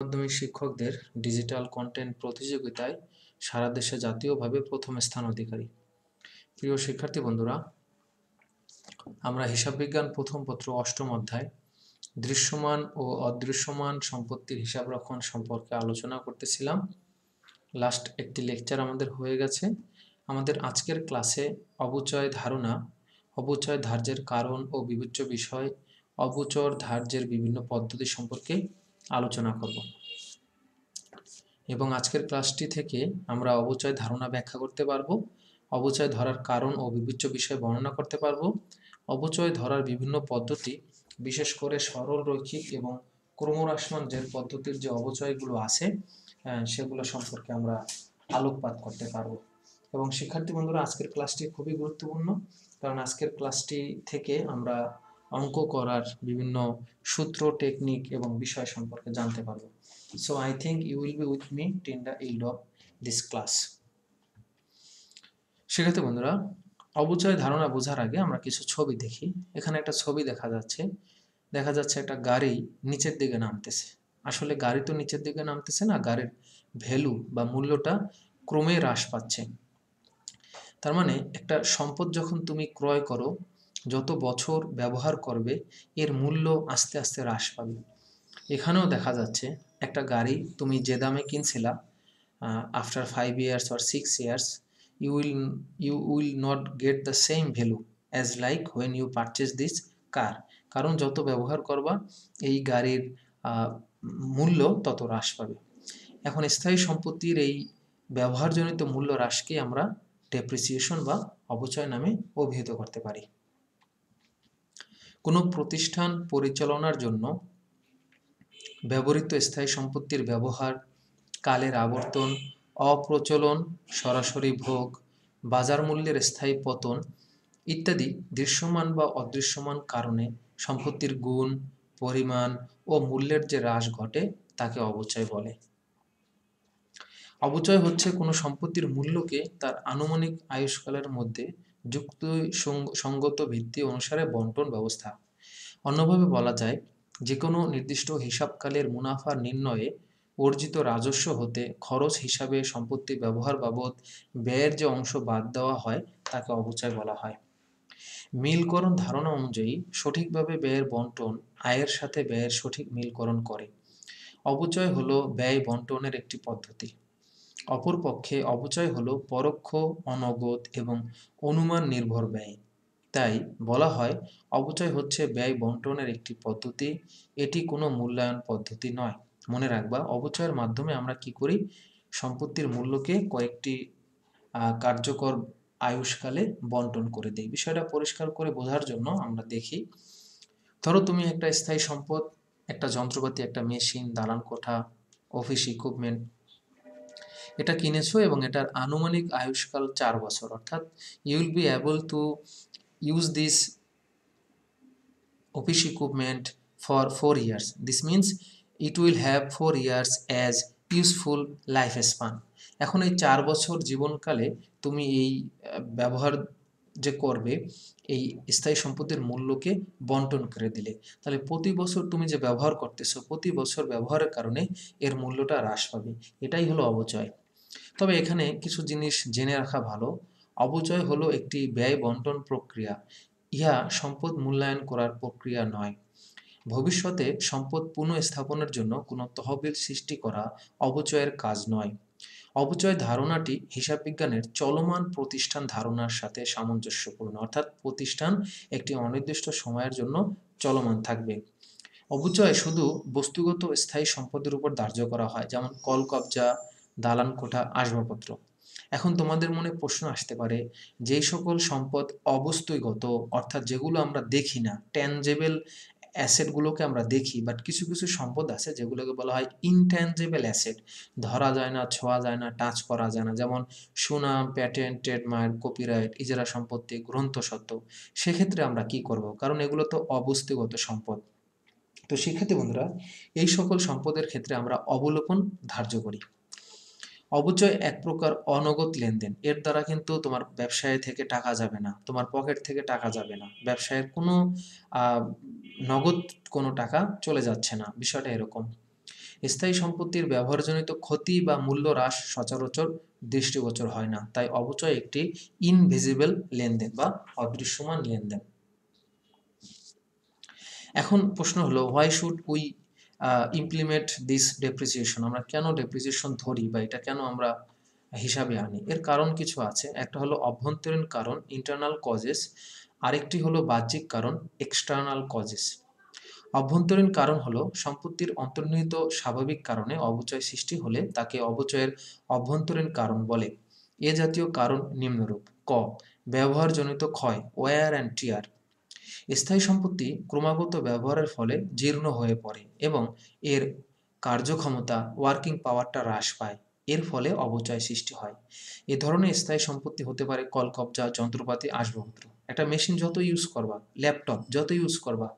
মাধ্যমিক শিক্ষকদের digital content প্রতিযোগিতায় সারা দেশে জাতীয়ভাবে প্রথম স্থান অধিকারী। প্রিয় শিক্ষার্থী বন্ধুরা, আমরা হিসাব বিজ্ঞান প্রথম পত্র অষ্টম অধ্যায় দৃশ্যমান ও অদৃশ্যমান সম্পত্তির হিসাব রক্ষণ সম্পর্কে আলোচনা করতেছিলাম। লাস্ট একটি লেকচার আমাদের হয়ে গেছে। আমাদের আজকের ক্লাসে অবচয় ধারণা, অবচয় ধার্যের কারণ ও বিবেচ্য বিষয়, অবচর ধার্যের বিভিন্ন পদ্ধতি সম্পর্কে আলোচনা করব এবং আজকের ক্লাসটি থেকে আমরা অবচয় ধারণা ব্যাখ্যা করতে পারবো, অবচয় ধরার কারণ ও বিবেচ্য বিষয় বর্ণনা করতে পারবো, অবচয় ধরার বিভিন্ন পদ্ধতি, বিশেষ করে সরল রৈখিক এবং ক্রমহ্রাসমান যে পদ্ধতির যে অবচয়গুলো আছে সেগুলো সম্পর্কে আমরা আলোকপাত করতে পারবো। এবং শিক্ষার্থী বন্ধুরা, আজকের ক্লাসটি খুবই গুরুত্বপূর্ণ, কারণ আজকের ক্লাসটি থেকে আমরা অঙ্ক করার বিভিন্ন সূত্র, টেকনিক এবং বিষয় সম্পর্কে জানতে পারবো। So I think you will be with me till the end of this class. শিক্ষার্থী বন্ধুরা, অবচয় ধারণা বোঝার আগে আমরা কিছু ছবি দেখি। এখানে একটা ছবি দেখা যাচ্ছে একটা গাড়ি নিচের দিকে নামতেছে। আসলে গাড়ি তো নিচের দিকে নামতেছে না, গাড়ির ভ্যালু বা মূল্যটা ক্রমে হ্রাস পাচ্ছে। তার মানে একটা সম্পদ যখন তুমি ক্রয় করো, যত বছর ব্যবহার করবে এর মূল্য আস্তে আস্তে হ্রাস পাবে। এখানেও দেখা যাচ্ছে একটা গাড়ি তুমি যে দামে কিনছিলা, after 5 years or 6 years you will not get the same value as like when you purchase this car, কারণ যত ব্যবহার করবা এই গাড়ির মূল্য তত হ্রাস পাবে। এখন স্থায়ী সম্পত্তির এই ব্যবহারজনিত মূল্য হ্রাসকে আমরা ডেপ্রিসিয়েশন বা অবচয় নামে অভিহিত করতে পারি। কোনো প্রতিষ্ঠান পরিচালনার জন্য ব্যবহৃত স্থায়ী সম্পত্তির ব্যবহার, কালের আবর্তন, অপ্রচলন, সরাসরি ভোগ, বাজার মূল্যের স্থায়ী পতন ইত্যাদি দৃশ্যমান বা অদৃশ্যমান কারণে সম্পত্তির গুণ, পরিমাণ ও মূল্যের যে হ্রাস ঘটে তাকে অবচয় বলে। অবচয় হচ্ছে কোনো সম্পত্তির মূল্যকে তার আনুমানিক আয়ুষ্কালের মধ্যে যুক্তিসঙ্গত ভিত্তি অনুসারে বণ্টন ব্যবস্থা। অন্যভাবে বলা যায়, যে কোনো নির্দিষ্ট হিসাবকালের মুনাফা নির্ণয়ে অর্জিত রাজস্ব হতে খরচ হিসাবে সম্পত্তি ব্যবহার বাবদ ব্যয়ের যে অংশ বাদ দেওয়া হয় তাকে অবচয় বলা হয়। মিলকরণ ধারণা অনুযায়ী সঠিকভাবে ব্যয়ের বণ্টন আয়ের সাথে ব্যয়ের সঠিক মিলকরণ করে। অবচয় হলো ব্যয় বণ্টনের একটি পদ্ধতি। অপরপক্ষে অবচয় হলো পরোক্ষ, অনগত এবং অনুমান নির্ভর ব্যয়। তাই বলা হয় অবচয় হচ্ছে ব্যয় বণ্টনের একটি পদ্ধতি, এটি কোনো মূল্যায়ন পদ্ধতি নয়। মনে রাখবা, অবচয়ের মাধ্যমে আমরা কি করি, সম্পত্তির মূল্যকে কয়েকটি কার্যকর আয়ুষ্কালে বণ্টন করে দেই। বিষয়টা পরিষ্কার করে বোঝার জন্য আমরা দেখি, ধরো তুমি একটা স্থায়ী সম্পদ, একটা যন্ত্রপাতি, একটা মেশিন, দালান কোঠা, অফিস ইকুইপমেন্ট এটা কিনেছো এবং এটার আনুমানিক আয়ুষ্কাল 4 বছর, অর্থাৎ you will be able to use this office equipment for 4 years. This means it will have 4 years as useful lifespan. এখন এই 4 বছর জীবনকালে তুমি এই ব্যবহার যে করবে এই স্থায়ী সম্পত্তির মূল্যকে বণ্টন করে দিলে, তাহলে প্রতি বছর তুমি যে ব্যবহার করতেছো, প্রতি বছর ব্যবহারের কারণে এর মূল্যটা হ্রাস পাবে। এটাই হলো অবচয়। তবে এখানে কিছু জিনিস জেনে রাখা ভালো। অবচয় হলো একটি ব্যয় বণ্টন প্রক্রিয়া, ইহা সম্পদ মূল্যায়ন করার প্রক্রিয়া নয়। ভবিষ্যতে সম্পদ পুনঃস্থাপনের জন্য কোনো তহবিল সৃষ্টি করা অবচয়ের কাজ নয়। অবচয় ধারণাটি হিসাব বিজ্ঞানের চলমান প্রতিষ্ঠান ধারণার সাথে সামঞ্জস্যপূর্ণ, অর্থাৎ প্রতিষ্ঠান একটি অনির্দিষ্ট সময়ের জন্য চলমান থাকবে। অবচয় শুধু বস্তুগত স্থায়ী সম্পদের উপর ধার্য করা হয়, যেমন কলকব্জা, দালান কোঠা, আসবাবপত্র। এখন তোমাদের মনে প্রশ্ন আসতে পারে, যেই সকল সম্পদ অবস্তুগত, অর্থাৎ যেগুলো আমরা দেখি না, ট্যানজেবল অ্যাসেটগুলোকে আমরা দেখি, বাট কিছু কিছু সম্পদ আছে যেগুলোকে বলা হয় ইনট্যানজেবল অ্যাসেট, ধরা যায় না, ছোঁয়া যায় না, টাচ করা যায় না, যেমন সুনাম, প্যাটেন্ট, ট্রেডমার্ক, কপিরাইট, ইজারা সম্পত্তি, গ্রন্থস্বত্ব। সেক্ষেত্রে আমরা কি করব, কারণ এগুলো তো অবস্তুগত সম্পদ। তো শিক্ষার্থী বন্ধুরা, এই সকল সম্পদের ক্ষেত্রে আমরা অবলোকন ধার্য করি। অবচয় এক প্রকার অনগদ লেনদেন, এর দ্বারা কিন্তু তোমার ব্যবসায় থেকে টাকা যাবে না, তোমার পকেট থেকে টাকা যাবে না, ব্যবসায়ের কোনো নগদ কোনো টাকা চলে যাচ্ছে না, বিষয়টা এরকম। স্থায়ী সম্পত্তির ব্যবহারজনিত ক্ষতি বা মূল্য হ্রাস সচরাচর দৃষ্টিগোচর হয় না, তাই অবচয় একটি ইনভিজিবল লেনদেন বা অদৃশ্যমান লেনদেন। এখন প্রশ্ন হলো, why should we implement this depreciation? আমরা কেন ডেপ্রিসিয়েশন ধরি বা এটা কেন আমরা হিসাবে আনি? এর কারণ কিছু আছে। একটা হলো অভ্যন্তরীণ কারণ, ইন্টারনাল কজেস, আরেকটি হলো বাহ্যিক কারণ, এক্সটার্নাল কজেস। অভ্যন্তরীণ কারণ হলো সম্পত্তির অন্তর্নিহিত স্বাভাবিক কারণে অবচয় সৃষ্টি হলে তাকে অবচয়ের অভ্যন্তরীণ কারণ বলে। এ জাতীয় কারণ নিম্নরূপ: ক, ব্যবহারজনিত ক্ষয়, ওয়্যার অ্যান্ড টিয়ার। স্থায়ী সম্পত্তি ক্রমাগত ব্যবহারের ফলে জীর্ণ হয়ে পড়ে এবং এর কার্যক্ষমতা, ওয়ার্কিং পাওয়ারটা হ্রাস পায়। এর ফলে অবচয় সৃষ্টি হয়। এ ধরনের স্থায়ী সম্পত্তি হতে পারে কলকব্জা, যন্ত্রপাতি, আসবাবপত্র। একটা মেশিন যত ইউজ করবা, ল্যাপটপ যত ইউজ করবা,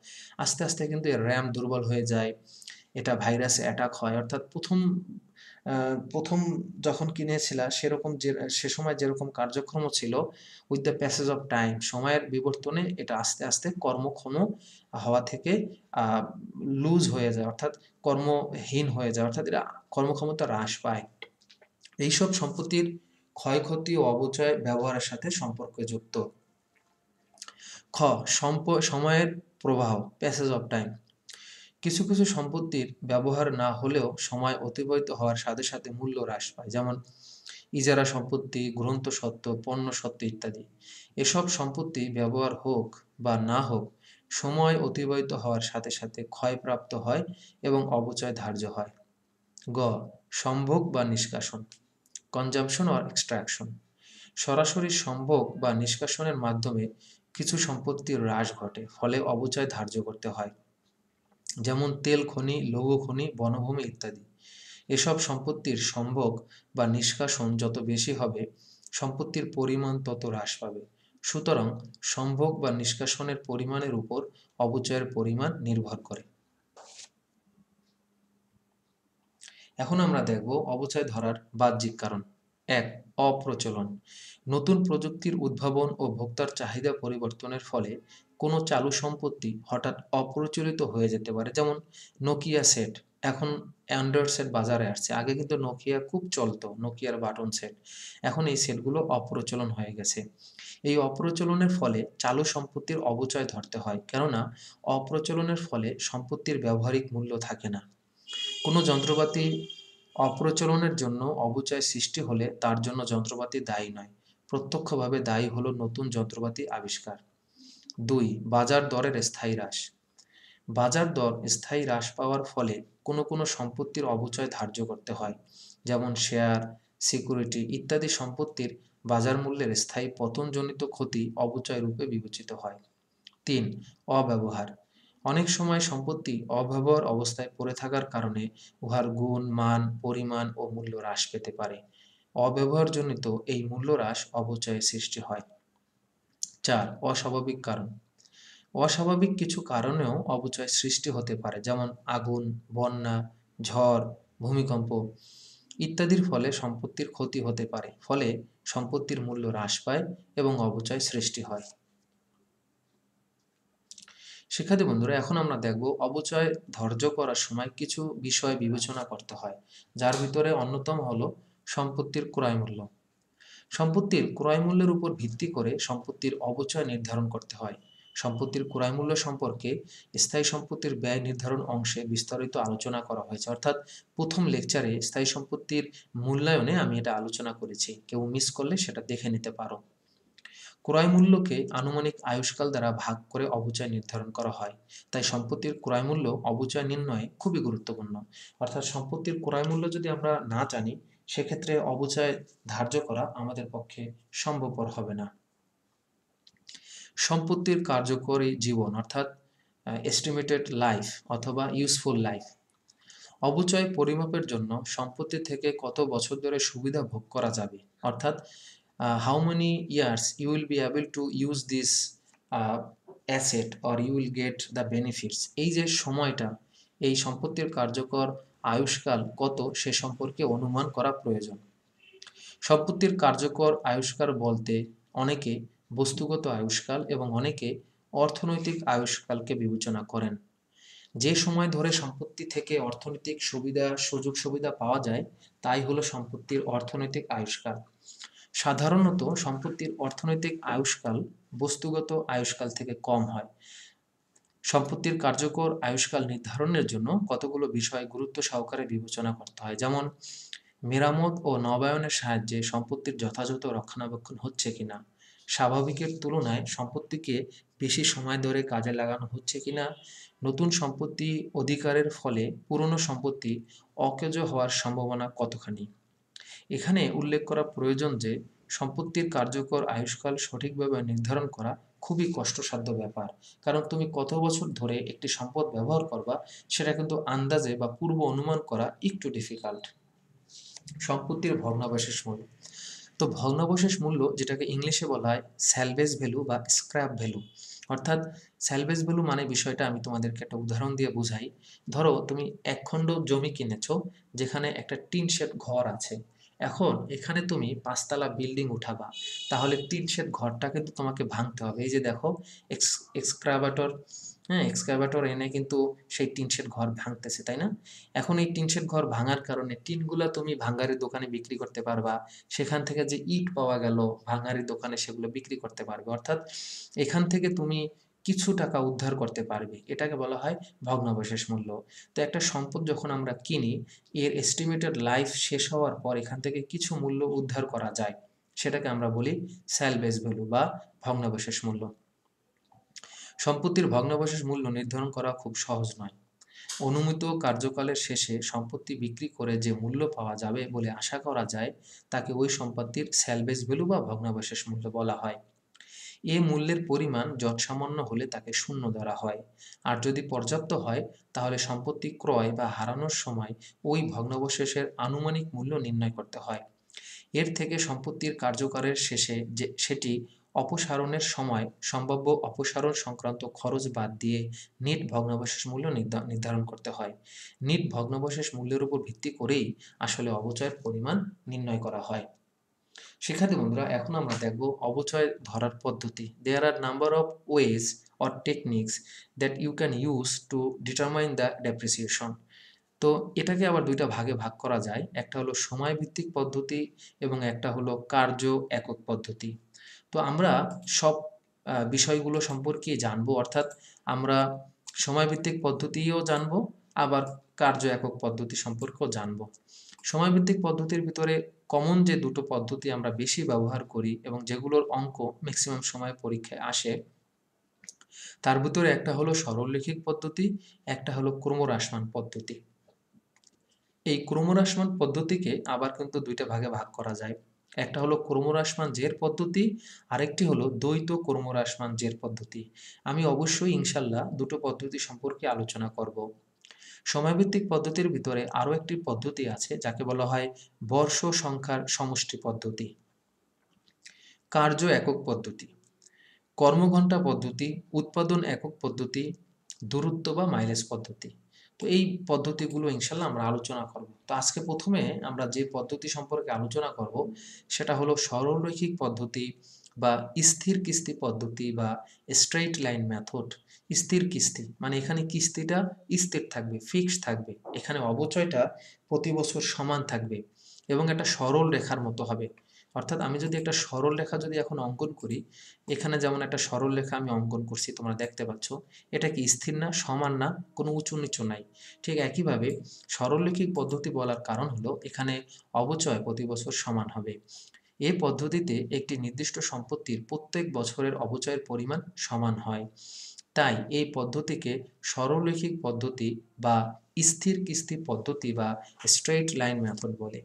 আস্তে আস্তে কিন্তু এর র্যাম দুর্বল হয়ে যায়, এটা ভাইরাসে অ্যাটাক হয়। অর্থাৎ প্রথম যখন কিনেছিলা সেরকম সে সময় যেরকম কার্যক্ষম ছিল, with the passage of time, সময়ের বিবর্তনে এটা আস্তে আস্তে কর্মক্ষম হওয়া থেকে লুজ হয়ে যায়, অর্থাৎ কর্মহীন হয়ে যায়, অর্থাৎ এটা কর্মক্ষমতা হ্রাস পায়। এইসব সম্পত্তির ক্ষয়ক্ষতি ও অবচয় ব্যবহারের সাথে সম্পর্কযুক্ত। খ, সময়ের প্রবাহ, প্যাসেজ অফ টাইম। কিছু কিছু সম্পত্তির ব্যবহার না হলেও সময় অতিবাহিত হওয়ার সাথে সাথে মূল্য হ্রাস পায়, যেমন ইজারা সম্পত্তি, গ্রন্থ সত্ত্ব, পণ্য সত্ত্ব ইত্যাদি। এসব সম্পত্তি ব্যবহার হোক বা না হোক, সময় অতিবাহিত হওয়ার সাথে সাথে ক্ষয়প্রাপ্ত হয় এবং অবচয় ধার্য হয়। গ, সম্ভোগ বা নিষ্কাশন, কনজাম্পশন অর এক্সট্রাকশন। সরাসরি সম্ভোগ বা নিষ্কাশনের মাধ্যমে কিছু সম্পত্তির হ্রাস ঘটে, ফলে অবচয় ধার্য করতে হয়, যেমন তেল খনি, লৌহ খনি, বনভূমি ইত্যাদি। এসব সম্পত্তির সম্ভোগ বা নিষ্কাশন যত বেশি হবে, সম্পত্তির পরিমাণ তত হ্রাস পাবে। সুতরাং সম্ভোগ বা নিষ্কাশনের পরিমাণের উপর অবচয়ের পরিমাণ নির্ভর করে। এখন আমরা দেখব অবচয় ধরার বাহ্যিক কারণ। ১, অপ্রচলন। নতুন প্রযুক্তির উদ্ভাবন ও ভোক্তার চাহিদা পরিবর্তনের ফলে কোনো চালু সম্পত্তি হঠাৎ অপ্রচলিত হয়ে যেতে পারে, যেমন নোকিয়া সেট। এখন অ্যান্ড্রয়েড সেট বাজারে আসছে, আগে কিন্তু নোকিয়া খুব চলতো, নোকিয়ার বাটন সেট। এখন এই সেটগুলো অপ্রচলন হয়ে গেছে। এই অপ্রচলনের ফলে চালু সম্পত্তির অবচয় ধরতে হয়, কেননা অপ্রচলনের ফলে সম্পত্তির ব্যবহারিক মূল্য থাকে না। কোনো যন্ত্রপাতি অপ্রচলনের জন্য অবচয় সৃষ্টি হলে তার জন্য যন্ত্রপাতি দায়ী নয়, প্রত্যক্ষভাবে দায়ী হলো নতুন যন্ত্রপাতি আবিষ্কার। ২, বাজার দরের স্থায়ী হ্রাস। বাজার দর স্থায়ী হ্রাস পাওয়ার ফলে কোনো কোনো সম্পত্তির অবচয় ধার্য করতে হয়, যেমন শেয়ার, সিকিউরিটি ইত্যাদি সম্পত্তির বাজার মূল্যের স্থায়ী পতনজনিত ক্ষতি অবচয় রূপে বিবেচিত হয়। ৩, অব্যবহার। অনেক সময় সম্পত্তি অব্যবহার অবস্থায় পড়ে থাকার কারণে উহার গুণ, মান, পরিমাণ ও মূল্য হ্রাস পেতে পারে। অব্যবহারজনিত এই মূল্য হ্রাস অবচয়ের সৃষ্টি হয়। ৪, অস্বাভাবিক কারণ। অস্বাভাবিক কিছু কারণেও অবচয় সৃষ্টি হতে পারে, যেমন আগুন, বন্যা, ঝড়, ভূমিকম্প ইত্যাদির ফলে সম্পত্তির ক্ষতি হতে পারে, ফলে সম্পত্তির মূল্য হ্রাস পায় এবং অবচয় সৃষ্টি হয়। শিক্ষার্থী বন্ধুরা, এখন আমরা দেখব অবচয় ধার্য করার সময় কিছু বিষয় বিবেচনা করতে হয়, যার ভিতরে অন্যতম হলো সম্পত্তির ক্রয় মূল্য। সম্পত্তির ক্রয় মূল্যের উপর ভিত্তি করে সম্পত্তির অবচয় নির্ধারণ করতে হয়। সম্পত্তির ক্রয় মূল্য সম্পর্কে স্থায়ী সম্পত্তির ব্যয় নির্ধারণ অংশে বিস্তারিত আলোচনা করা হয়েছে, অর্থাৎ প্রথম লেকচারে স্থায়ী সম্পত্তির মূল্যায়নে আমি এটা আলোচনা করেছি, কেউ মিস করলে সেটা দেখে নিতে পারো। ক্রয় মূল্যকে আনুমানিক আয়ুষ্কাল দ্বারা ভাগ করে অবচয় নির্ধারণ করা হয়, তাই সম্পত্তির ক্রয় মূল্য অবচয় নির্ণয়ে খুবই গুরুত্বপূর্ণ। অর্থাৎ সম্পত্তির ক্রয় মূল্য যদি আমরা না জানি, সেক্ষেত্রে অবচয় ধার্য করা আমাদের পক্ষে সম্ভবপর হবে না। সম্পত্তির কার্যকরী জীবন, অর্থাৎ এস্টিমেটেড লাইফ অথবা ইউজফুল লাইফ। অবচয় পরিমাপের জন্য সম্পত্তি থেকে কত বছর ধরে সুবিধা ভোগ করা যাবে, অর্থাৎ how many years you will be able to use this asset or you will get the benefits, এই যে সময়টা, এই সম্পত্তির কার্যকর আয়ুষ্কাল কত সে সম্পর্কে অনুমান করা প্রয়োজন। সম্পত্তির কার্যকর আয়ুষ্কাল বলতে অনেকে বস্তুগত আয়ুষ্কাল এবং অনেকে অর্থনৈতিক আয়ুষ্কালকে বিবেচনা করেন। যে সময় ধরে সম্পত্তি থেকে অর্থনৈতিক সুবিধা সুযোগ সুবিধা পাওয়া যায় তাই হলো সম্পত্তির অর্থনৈতিক আয়ুষ্কাল। সাধারণত সম্পত্তির অর্থনৈতিক আয়ুষ্কাল বস্তুগত আয়ুষ্কাল থেকে কম হয়। সম্পত্তির কার্যকর আয়ুষ্কাল নির্ধারণের জন্য কতগুলো বিষয় গুরুত্ব সহকারে বিবেচনা করতে হয়, যেমন মেরামত ও নবায়নের সাহায্যে সম্পত্তির যথাযথ রক্ষণাবেক্ষণ হচ্ছে কিনা, স্বাভাবিকের তুলনায় সম্পত্তিকে বেশি সময় ধরে কাজে লাগানো হচ্ছে কিনা, নতুন সম্পত্তি অধিকারের ফলে পুরনো সম্পত্তি অকেজ হওয়ার সম্ভাবনা কতখানি। এখানে উল্লেখ করা প্রয়োজন যে সম্পত্তির কার্যকর আয়ুষ্কাল সঠিকভাবে নির্ধারণ করা খুবই কষ্টসাধ্য ব্যাপার, কারণ তুমি কত বছর ধরে একটি সম্পদ ব্যবহার করবা সেটা কিন্তু আন্দাজে বা পূর্ব অনুমান করা একটু ডিফিকাল্ট। সম্পত্তির ভগ্নাবশেষ মূল্য। তো ভগ্নাবশেষ মূল্য যেটাকে ইংলিশে বলা হয় স্যালভেজ ভ্যালু বা স্ক্র্যাপ ভ্যালু, অর্থাৎ স্যালভেজ ভ্যালু মানে বিষয়টা আমি তোমাদেরকে একটা উদাহরণ দিয়ে বুঝাই। ধরো তুমি এক খণ্ড জমি কিনেছো যেখানে একটা টিন শেড ঘর আছে। এখন এখানে তুমি ৫ তলা বিল্ডিং উঠাবা, তাহলে টিন শেড ঘরটা কিন্তু তোমাকে ভাঙতে হবে। এই যে দেখো এক্সক্যাভাটর, হ্যাঁ এক্সক্যাভাটর এনে কিন্তু সেই টিন শেড ঘর ভাঙতেছে, তাই না? এখন এই টিন শেড ঘর ভাঙার কারণে টিনগুলা তুমি ভাঙারির দোকানে বিক্রি করতে পারবা, সেখান থেকে যে ইট পাওয়া গেল ভাঙারির দোকানে সেগুলো বিক্রি করতে পারবে, অর্থাৎ এখান থেকে তুমি কিছু টাকা উদ্ধার করতে পারবে। এটাকে বলা হয় ভগ্নাবশেষ মূল্য। তো একটা সম্পদ যখন আমরা কিনি, এর এস্টিমেটেড লাইফ শেষ হওয়ার পর এখান থেকে কিছু মূল্য উদ্ধার করা যায়, সেটাকে আমরা বলি স্যালভেজ ভ্যালু বা ভগ্নাবশেষ মূল্য। সম্পত্তির ভগ্নাবশেষ মূল্য নির্ধারণ করা খুব সহজ নয়। অনুমিত কার্যকালের শেষে সম্পত্তি বিক্রি করে যে মূল্য পাওয়া যাবে বলে আশা করা যায় তাকে ওই সম্পত্তির স্যালভেজ ভ্যালু বা ভগ্নাবশেষ মূল্য বলা হয়। এ মূল্যের পরিমাণ যৎসামান্য হলে তাকে শূন্য ধরা হয়, আর যদি পর্যাপ্ত হয় তাহলে সম্পত্তি ক্রয় বা হারানোর সময় ওই ভগ্নাবশেষের আনুমানিক মূল্য নির্ণয় করতে হয়। এর থেকে সম্পত্তির কার্যকালের শেষে যে সেটি অপসারণের সময় সম্ভাব্য অপসারণ সংক্রান্ত খরচ বাদ দিয়ে নিট ভগ্নাবশেষ মূল্য নির্ধারণ করতে হয়। নিট ভগ্নাবশেষ মূল্যের উপর ভিত্তি করেই আসলে অবচয়ের পরিমাণ নির্ণয় করা হয়। শিক্ষার্থী বন্ধুরা, এখন আমরা দেখব অবচয় ধরার পদ্ধতি। There are number of ways or techniques that you can use to determine the depreciation. তো এটাকে আবার দুইটা ভাগে ভাগ করা যায়, একটা হলো সময় ভিত্তিক পদ্ধতি এবং একটা হলো কার্য একক পদ্ধতি। তো আমরা সব বিষয়গুলো সম্পর্কে জানবো, অর্থাৎ আমরা সময়ভিত্তিক পদ্ধতিও জানবো, আবার কার্য একক পদ্ধতি সম্পর্কেও জানবো। সময়ভিত্তিক পদ্ধতির ভিতরে কমন যে দুটো পদ্ধতি আমরা বেশি ব্যবহার করি এবং যেগুলোর অঙ্ক ম্যাক্সিমাম সময় পরীক্ষায় আসে, তার ভিতরে একটা হলো সরলরৈখিক পদ্ধতি, একটা হলো ক্রমহ্রাসমান পদ্ধতি। এই ক্রমহ্রাসমান পদ্ধতিকে আবার কিন্তু দুইটা ভাগে ভাগ করা যায়। একটা হলো ক্রমহ্রাসমান জের পদ্ধতি, আরেকটি হলো দ্বৈত ক্রমহ্রাসমান জের পদ্ধতি। আমি অবশ্যই ইনশাল্লাহ দুটো পদ্ধতি সম্পর্কে আলোচনা করব। সময়ভিত্তিক পদ্ধতির ভিতরে আরও একটি পদ্ধতি আছে যাকে বলা হয় বর্ষ সংখ্যার সমষ্টি পদ্ধতি। কার্য একক পদ্ধতি, কর্মঘণ্টা পদ্ধতি, উৎপাদন একক পদ্ধতি, দূরত্ব বা মাইলেজ পদ্ধতি। তো এই পদ্ধতিগুলো ইনশাল্লাহ আমরা আলোচনা করব। তো আজকে প্রথমে আমরা যে পদ্ধতি সম্পর্কে আলোচনা করব সেটা হলো সরলরৈখিক পদ্ধতি বা স্থির কিস্তি পদ্ধতি বা স্ট্রেইট লাইন মেথড। স্থির কিস্তি মানে এখানে কিস্তিটা স্থির থাকবে, ফিক্সড থাকবে, এখানে অবচয়টা প্রতি বছর সমান থাকবে এবং একটা সরল রেখার মতো হবে। অর্থাৎ আমি যদি একটা সরল রেখা যদি এখন অঙ্কন করি, এখানে যেমন একটা সরল রেখা আমি অঙ্কন করছি তোমরা দেখতে পাচ্ছ, এটা কি স্থির না, সমান না, কোনো উঁচু নিচু নাই। ঠিক একইভাবে সরলরৈখিক পদ্ধতি বলার কারণ হলো এখানে অবচয় প্রতি বছর সমান হবে। এই পদ্ধতিতে একটি নির্দিষ্ট সম্পত্তির প্রত্যেক বছরের অবচয়ের পরিমাণ সমান হয়। তাই এই পদ্ধতিকে সরলরৈখিক পদ্ধতি বা স্থির কিস্তি পদ্ধতি বা স্ট্রেইট লাইন মেথড বলে।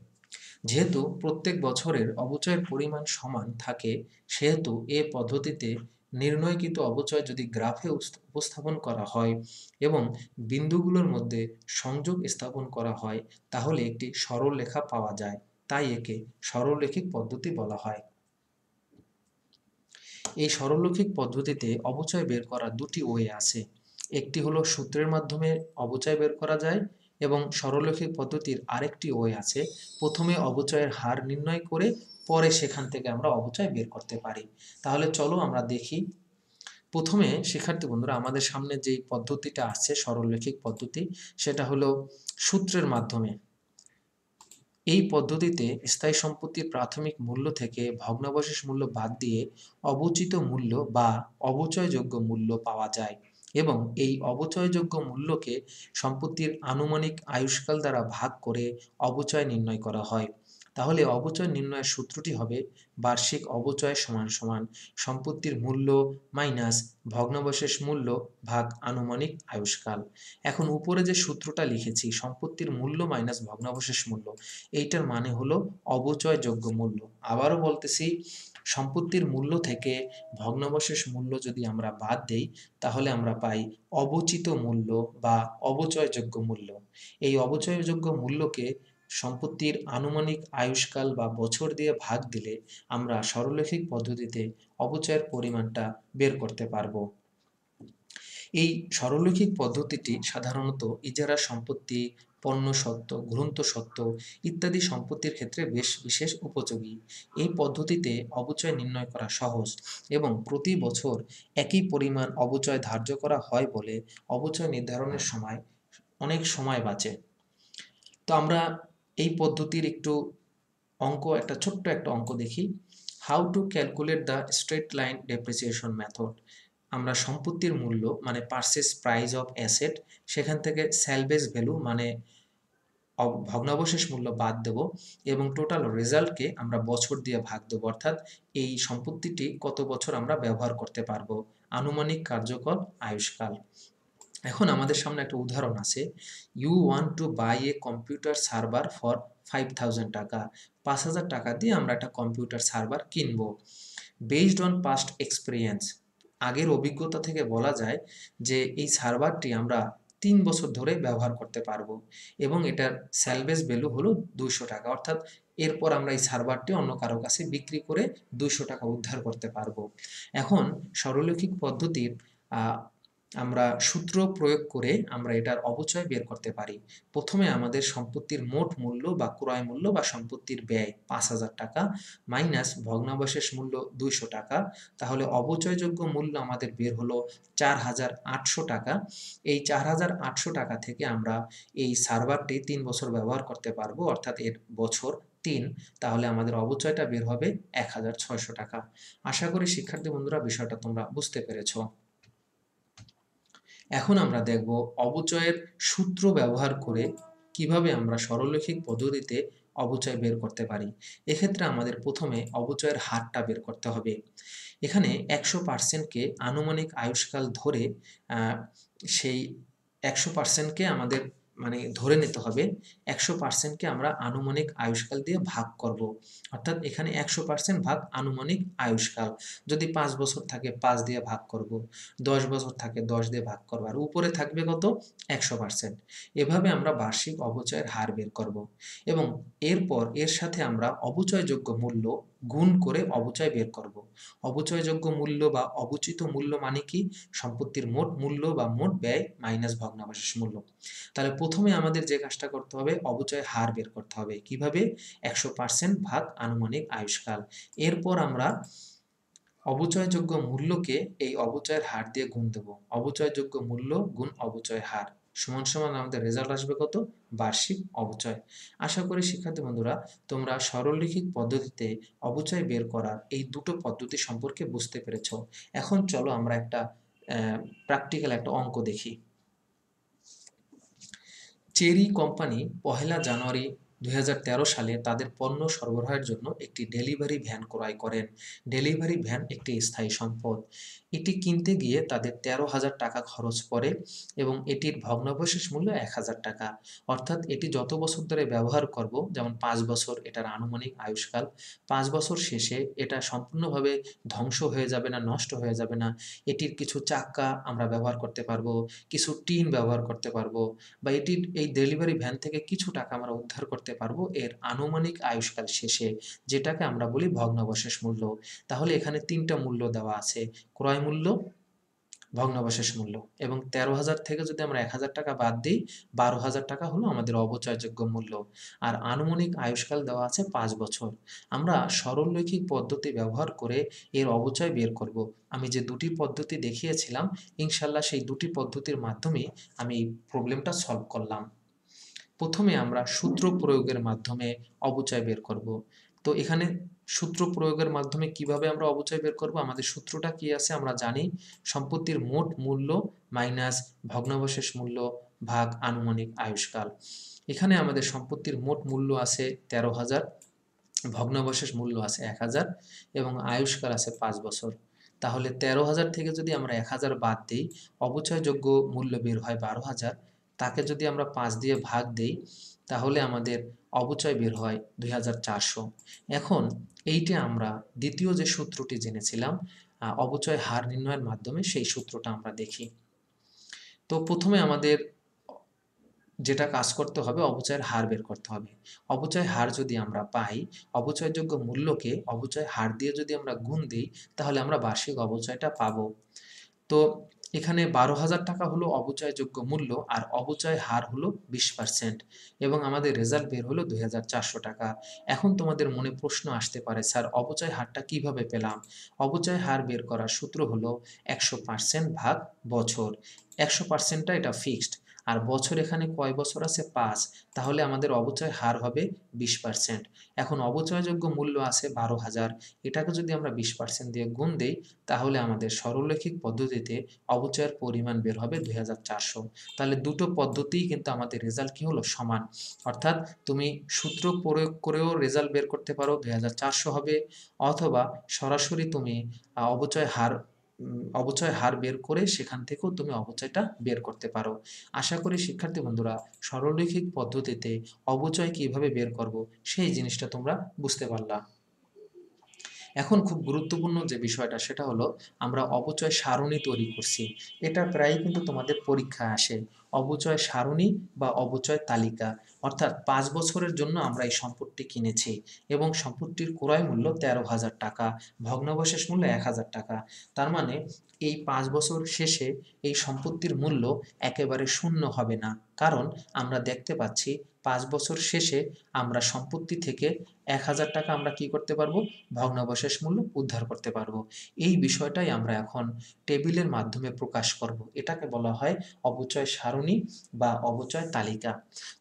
যেহেতু প্রত্যেক বছরের অবচয়ের পরিমাণ সমান থাকে, সেহেতু এ পদ্ধতিতে নির্ণয়কৃত অবচয় যদি গ্রাফে উপস্থাপন করা হয় এবং বিন্দুগুলোর মধ্যে সংযোগ স্থাপন করা হয় তাহলে একটি সরল রেখা পাওয়া যায়, তাই একে সরলরৈখিক পদ্ধতি বলা হয়। এই সরলরৈখিক পদ্ধতিতে অবচয় বের করার দুটি ওয়ে আছে। একটি হলো সূত্রের মাধ্যমে অবচয় বের করা যায় এবং সরলরৈখিক পদ্ধতির আরেকটি ওয়ে আছে, প্রথমে অবচয়ের হার নির্ণয় করে পরে সেখান থেকে আমরা অবচয় বের করতে পারি। তাহলে চলো আমরা দেখি। প্রথমে শিক্ষার্থী বন্ধুরা আমাদের সামনে যেই পদ্ধতিটা আছে সরলরৈখিক পদ্ধতি, সেটা হলো সূত্রের মাধ্যমে। এই পদ্ধতিতে স্থায়ী সম্পত্তির প্রাথমিক মূল্য থেকে ভগ্নাবশেষ মূল্য বাদ দিয়ে অবচিত মূল্য বা অবচয়যোগ্য মূল্য পাওয়া যায় এবং এই অবচয়যোগ্য মূল্যকে সম্পত্তির আনুমানিক আয়ুষ্কাল দ্বারা ভাগ করে অবচয় নির্ণয় করা হয়। তাহলে অবচয় নির্ণয়ের সূত্রটি হবে বার্ষিক অবচয় সমান সমান সম্পত্তির মূল্য মাইনাস ভগ্নাবশেষ মূল্য ভাগ আনুমানিক আয়ুষ্কাল। এখন উপরে যে সূত্রটা লিখেছি সম্পত্তির মূল্য মাইনাস ভগ্নাবশেষ মূল্য, এইটার মানে হলো অবচয়যোগ্য মূল্য। আবারও বলতেছি, সম্পত্তির মূল্য থেকে ভগ্নাবশেষ মূল্য যদি আমরা বাদ দেই তাহলে আমরা পাই অবচিত মূল্য বা অবচয়যোগ্য মূল্য। এই অবচয়যোগ্য মূল্যকে সম্পত্তির আনুমানিক আয়ুষ্কাল বা বছর দিয়ে ভাগ দিলে আমরা সরলরৈখিক পদ্ধতিতে অবচয়ের পরিমাণটা বের করতে পারবো। এই সরলরৈখিক পদ্ধতিটি সাধারণত ইজারা সম্পত্তি, পণ্য সত্ত্ব, ঘুরন্ত সত্ত্ব ইত্যাদি সম্পত্তির ক্ষেত্রে বেশ বিশেষ উপযোগী। এই পদ্ধতিতে অবচয় নির্ণয় করা সহজ এবং প্রতি বছর একই পরিমাণ অবচয় ধার্য করা হয় বলে অবচয় নির্ধারণের সময় অনেক সময় বাঁচে। তো আমরা এই পদ্ধতির একটা ছোট্ট একটা অঙ্ক দেখি। How to calculate the straight line depreciation method. আমরা সম্পত্তির মূল্য মানে পারচেজ প্রাইস অফ অ্যাসেট, সেখান থেকে স্যালভেজ ভ্যালু মানে ভগ্নাবশেষ মূল্য বাদ দেব এবং টোটাল রেজাল্টকে আমরা বছর দিয়ে ভাগ দেব, অর্থাৎ এই সম্পত্তিটি কত বছর আমরা ব্যবহার করতে পারবো, আনুমানিক কার্যকর আয়ুষ্কাল। এখন আমাদের সামনে একটা উদাহরণ আছে। You want to buy a computer server for 5,000 টাকা। 5,000 টাকা দিয়ে আমরা একটা কম্পিউটার সার্ভার কিনবো। বেসড অন পাস্ট এক্সপিরিয়েন্স, আগের অভিজ্ঞতা থেকে বলা যায় যে এই সার্ভারটি আমরা 3 বছর ধরে ব্যবহার করতে পারবো এবং এটার স্যালভেজ ভ্যালু হলো 200 টাকা, অর্থাৎ এরপর আমরা এই সার্ভারটি অন্য কারো কাছে বিক্রি করে 200 টাকা উদ্ধার করতে পারবো। এখন সরলরৈখিক পদ্ধতির আমরা সূত্র প্রয়োগ করে আমরা এটার অবচয় বের করতে পারি। প্রথমে আমাদের সম্পত্তির মোট মূল্য বা ক্রয় মূল্য বা সম্পত্তির ব্যয় 5,000 টাকা মাইনাস ভগ্নাবশেষ মূল্য 200 টাকা, তাহলে অবচয়যোগ্য মূল্য আমাদের বের হলো 4,800 টাকা। এই 4,800 টাকা থেকে আমরা এই সার্ভারটি 3 বছর ব্যবহার করতে পারবো, অর্থাৎ এর বছর 3, তাহলে আমাদের অবচয়টা বের হবে 1,600 টাকা। আশা করি শিক্ষার্থী বন্ধুরা বিষয়টা তোমরা বুঝতে পেরেছো। এখন আমরা দেখব অবচয়ের সূত্র ব্যবহার করে কিভাবে আমরা সরলরৈখিক পদ্ধতিতে অবচয় বের করতে পারি। এক্ষেত্রে আমাদের প্রথমে অবচয়ের হারটা বের করতে হবে। এখানে 100%কে আনুমানিক আয়ুষ্কাল ধরে সেই 100%কে আমাদের ধরে নিতে হবে। 100%কে আমরা আনুমানিক আয়ুষ্কাল দিয়ে ভাগ করব, অর্থাৎ এখানে 100% ভাগ আনুমানিক আয়ুষ্কাল। যদি 5 বছর থাকে 5 দিয়ে ভাগ করব, 10 বছর থাকে 10 দিয়ে ভাগ করব, আর উপরে থাকবে কত? 100%। এভাবে আমরা বার্ষিক অবচয়ের হার বের করব এবং এরপর এর সাথে আমরা অবচয়যোগ্য মূল্য গুণ করে অবচয় বের করব। অবচয়যোগ্য মূল্য বা অবচিত মূল্য মানে কি? সম্পত্তির মোট মূল্য বা মোট ব্যয় মাইনাস ভগ্নাবশেষ মূল্য। তাহলে প্রথমে আমাদের যে কাজটা করতে হবে অবচয়ের হার বের করতে হবে। কিভাবে? 100% ভাগ আনুমানিক আয়ুষ্কাল। এরপর আমরা অবচয়যোগ্য মূল্যকে এই অবচয়ের হার দিয়ে গুণ দেব। অবচয়যোগ্য মূল্য গুণ অবচয়ের হার সমান সমান আমাদের রেজাল্ট আসবে কত? বার্ষিক অবচয়। আশা করি শিক্ষার্থী বন্ধুরা তোমরা সরলরৈখিক পদ্ধতিতে অবচয় বের করার এই দুটো পদ্ধতি সম্পর্কে বুঝতে পেরেছ। এখন চলো আমরা একটা প্র্যাকটিক্যাল একটা অঙ্ক দেখি। চেরি কোম্পানি 1 জানুয়ারি 2013 সালে তাদের পণ্য সরবরাহের জন্য একটি ডেলিভারি ভ্যান ক্রয় করেন। ডেলিভারি ভ্যান একটি স্থায়ী সম্পদ। এটি কিনতে গিয়ে তাদের 13,000 টাকা খরচ পড়ে এবং এটির ভগ্নাবশেষ মূল্য 1,000 টাকা। অর্থাৎ এটি যত বছর ধরে ব্যবহার করব, যেমন 5 বছর এটার আনুমানিক আয়ুষ্কাল, 5 বছর শেষে এটা সম্পূর্ণভাবে ধ্বংস হয়ে যাবে না, নষ্ট হয়ে যাবে না। এটির কিছু চাকা আমরা ব্যবহার করতে পারবো, কিছু টিন ব্যবহার করতে পারবো, বা এটির এই ডেলিভারি ভ্যান থেকে কিছু টাকা আমরা উদ্ধার করতে পারবো এর আনুমানিক আয়ুষ্কাল শেষে, যেটাকে আমরা বলি ভগ্নাবশেষ মূল্য। তাহলে এখানে 3টা মূল্য দেওয়া আছে। ক্রয় মূল্য, ভগ্নাবশেষ মূল্য, এবং 13,000 থেকে যদি আমরা 1,000 টাকা বাদ দিই, 12,000 টাকা হলো আমাদের অবচয়যোগ্য মূল্য। আর আনুমানিক আয়ুষ্কাল দেওয়া আছে 5 বছর। আমরা সরলরৈখিক পদ্ধতি ব্যবহার করে এর অবচয় বের করব। আমি যে দুটি পদ্ধতি দেখিয়েছিলাম, ইনশাল্লাহ সেই দুটি পদ্ধতির মাধ্যমে আমি এই প্রবলেমটা সলভ করলাম। প্রথমে আমরা সূত্র প্রয়োগের মাধ্যমে অবচয় বের করব। তো এখানে সূত্র প্রয়োগের মাধ্যমে কিভাবে আমরা অবচয় বের করব, আমাদের সূত্রটা কি আছে আমরা জানি, সম্পত্তির মোট মূল্য মাইনাস ভগ্নাবশেষ মূল্য ভাগ আনুমানিক আয়ুষ্কাল। এখানে আমাদের সম্পত্তির মোট মূল্য আছে 13,000, ভগ্নাবশেষ মূল্য আছে 1,000 এবং আয়ুষ্কাল আছে 5 বছর। তাহলে 13,000 থেকে যদি আমরা 1,000 বাদ দিই, অবচয়যোগ্য মূল্য বের হয় 12,000। তাকে যদি আমরা 5 দিয়ে ভাগ দেই, তাহলে আমাদের অবচয় বের হয় 2,400। এখন এইটা আমরা দ্বিতীয় যে সূত্রটি জেনেছিলাম অবচয় হার নির্ণয়ের মাধ্যমে, সেই সূত্রটা আমরা দেখি। তো প্রথমে আমাদের যেটা কাজ করতে হবে, অবচয়ের হার বের করতে হবে। অবচয় হার যদি আমরা পাই, অবচয়যোগ্য মূল্যকে অবচয় হার দিয়ে যদি আমরা গুণ দিই, তাহলে আমরা বার্ষিক অবচয়টা পাবো। তো এখানে 12,000 টাকা হলো অবচয়যোগ্য মূল্য, আর অবচয় হার হলো 20%, এবং আমাদের রেজাল্ট বের হলো 2,400 টাকা। এখন তোমাদের মনে প্রশ্ন আসতে পারে, স্যার অবচয় হারটা কিভাবে পেলাম? অবচয় হার বের করার সূত্র হলো 100% ভাগ বছর। 100%টা এটা ফিক্সড, আর বছর এখানে কয় বছর আছে? 5, তাহলে আমাদের অবচয় হার হবে 20%। এখন অবচয়যোগ্য মূল্য আছে 12,000, এটাকে যদি আমরা 20% দিয়ে গুণ দেই, তাহলে আমাদের সরলরৈখিক পদ্ধতিতে অবচয়ের পরিমাণ বের হবে 2,400। তাহলে দুটো পদ্ধতিই কিন্তু আমাদের রেজাল্ট কি হলো? সমান। অর্থাৎ তুমি সূত্র প্রয়োগ করেও রেজাল্ট বের করতে পারো, 2,400 হবে, অথবা সরাসরি তুমি অবচয় হার বের করে সেখান থেকেও তুমি অবচয়টা বের করতে পারো। আশা করি শিক্ষার্থী বন্ধুরা সরলরৈখিক পদ্ধতিতে অবচয় কিভাবে বের করব সেই জিনিসটা তোমরা বুঝতে পারলা। এখন খুব গুরুত্বপূর্ণ যে বিষয়টা, সেটা হলো আমরা অবচয় সারণী তৈরি করছি। এটা প্রায়ই কিন্তু তোমাদের পরীক্ষায় আসে, অবচয় সারণী বা অবচয় তালিকা। অর্থাৎ 5 বছরের জন্য আমরা এই সম্পত্তি কিনেছি এবং সম্পত্তির ক্রয় মূল্য 13,000 টাকা, ভগ্নাবশেষ মূল্য 1,000 টাকা। তার মানে এই 5 বছর শেষে এই সম্পত্তির মূল্য একেবারে শূন্য হবে না, কারণ আমরা দেখতে পাচ্ছি 5 বছর শেষে আমরা সম্পত্তি থেকে 1,000 টাকা আমরা কি করতে পারবো? ভগ্নাবশেষ মূল্য উদ্ধার করতে পারবো। এই বিষয়টাই আমরা এখন টেবিলের মাধ্যমে প্রকাশ করব। এটাকে বলা হয় অবচয় সারণী বা অবচয় তালিকা।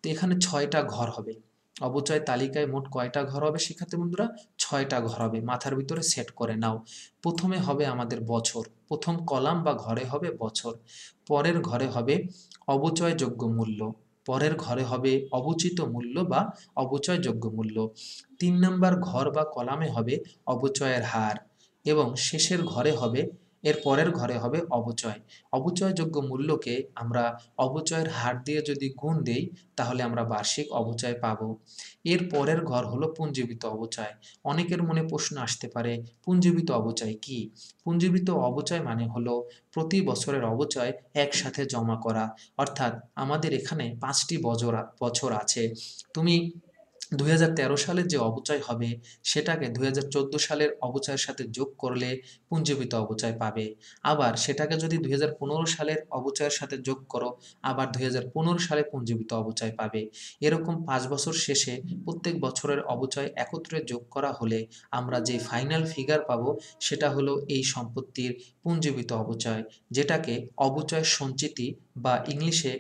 তো এখানে 6টা ঘর হবে। অবচয় তালিকায় মোট কয়টা ঘর হবে শিক্ষার্থী বন্ধুরা? 6টা ঘর হবে। মাথার ভিতরে সেট করে নাও। প্রথমে হবে আমাদের বছর, প্রথম কলাম বা ঘরে হবে বছর। পরের ঘরে হবে অবচয়যোগ্য মূল্য, পরের ঘরে হবে অবচিত মূল্য বা অবচয়যোগ্য মূল্য। 3 নাম্বার ঘর বা কলামে হবে অবচয়ের হার, এবং শেষের ঘরে হবে, এর পরের ঘরে হবে অবচয়। অবচয়যোগ্য মূল্যকে আমরা অবচয়ের হার দিয়ে যদি গুণ দেই, তাহলে আমরা বার্ষিক অবচয় পাবো। এর পরের ঘর হলো পুঞ্জীবিত অবচয়। অনেকের মনে প্রশ্ন আসতে পারে, পুঞ্জীবিত অবচয় কি? পুঞ্জীবিত অবচয় মানে হলো প্রতি বছরের অবচয় একসাথে জমা করা। অর্থাৎ আমাদের এখানে 5টি বছর আছে। তুমি 2013 সালের যে অবচয় হবে, সেটাকে 2014 সালের অবচয়ের সাথে যোগ করলে পুঞ্জীবিত অবচয় পাবে। আবার সেটাকে যদি 2015 সালের অবচয়ের সাথে যোগ করো, আবার 2015 সালে পুঞ্জীবিত অবচয় পাবে। এরকম 5 বছর শেষে প্রত্যেক বছরের অবচয় একত্রে যোগ করা হলে আমরা যে ফাইনাল ফিগার পাবো, সেটা হলো এই সম্পত্তির পুঞ্জীবিত অবচয়, যেটাকে অবচয় সঞ্চিতি বা ইংলিশে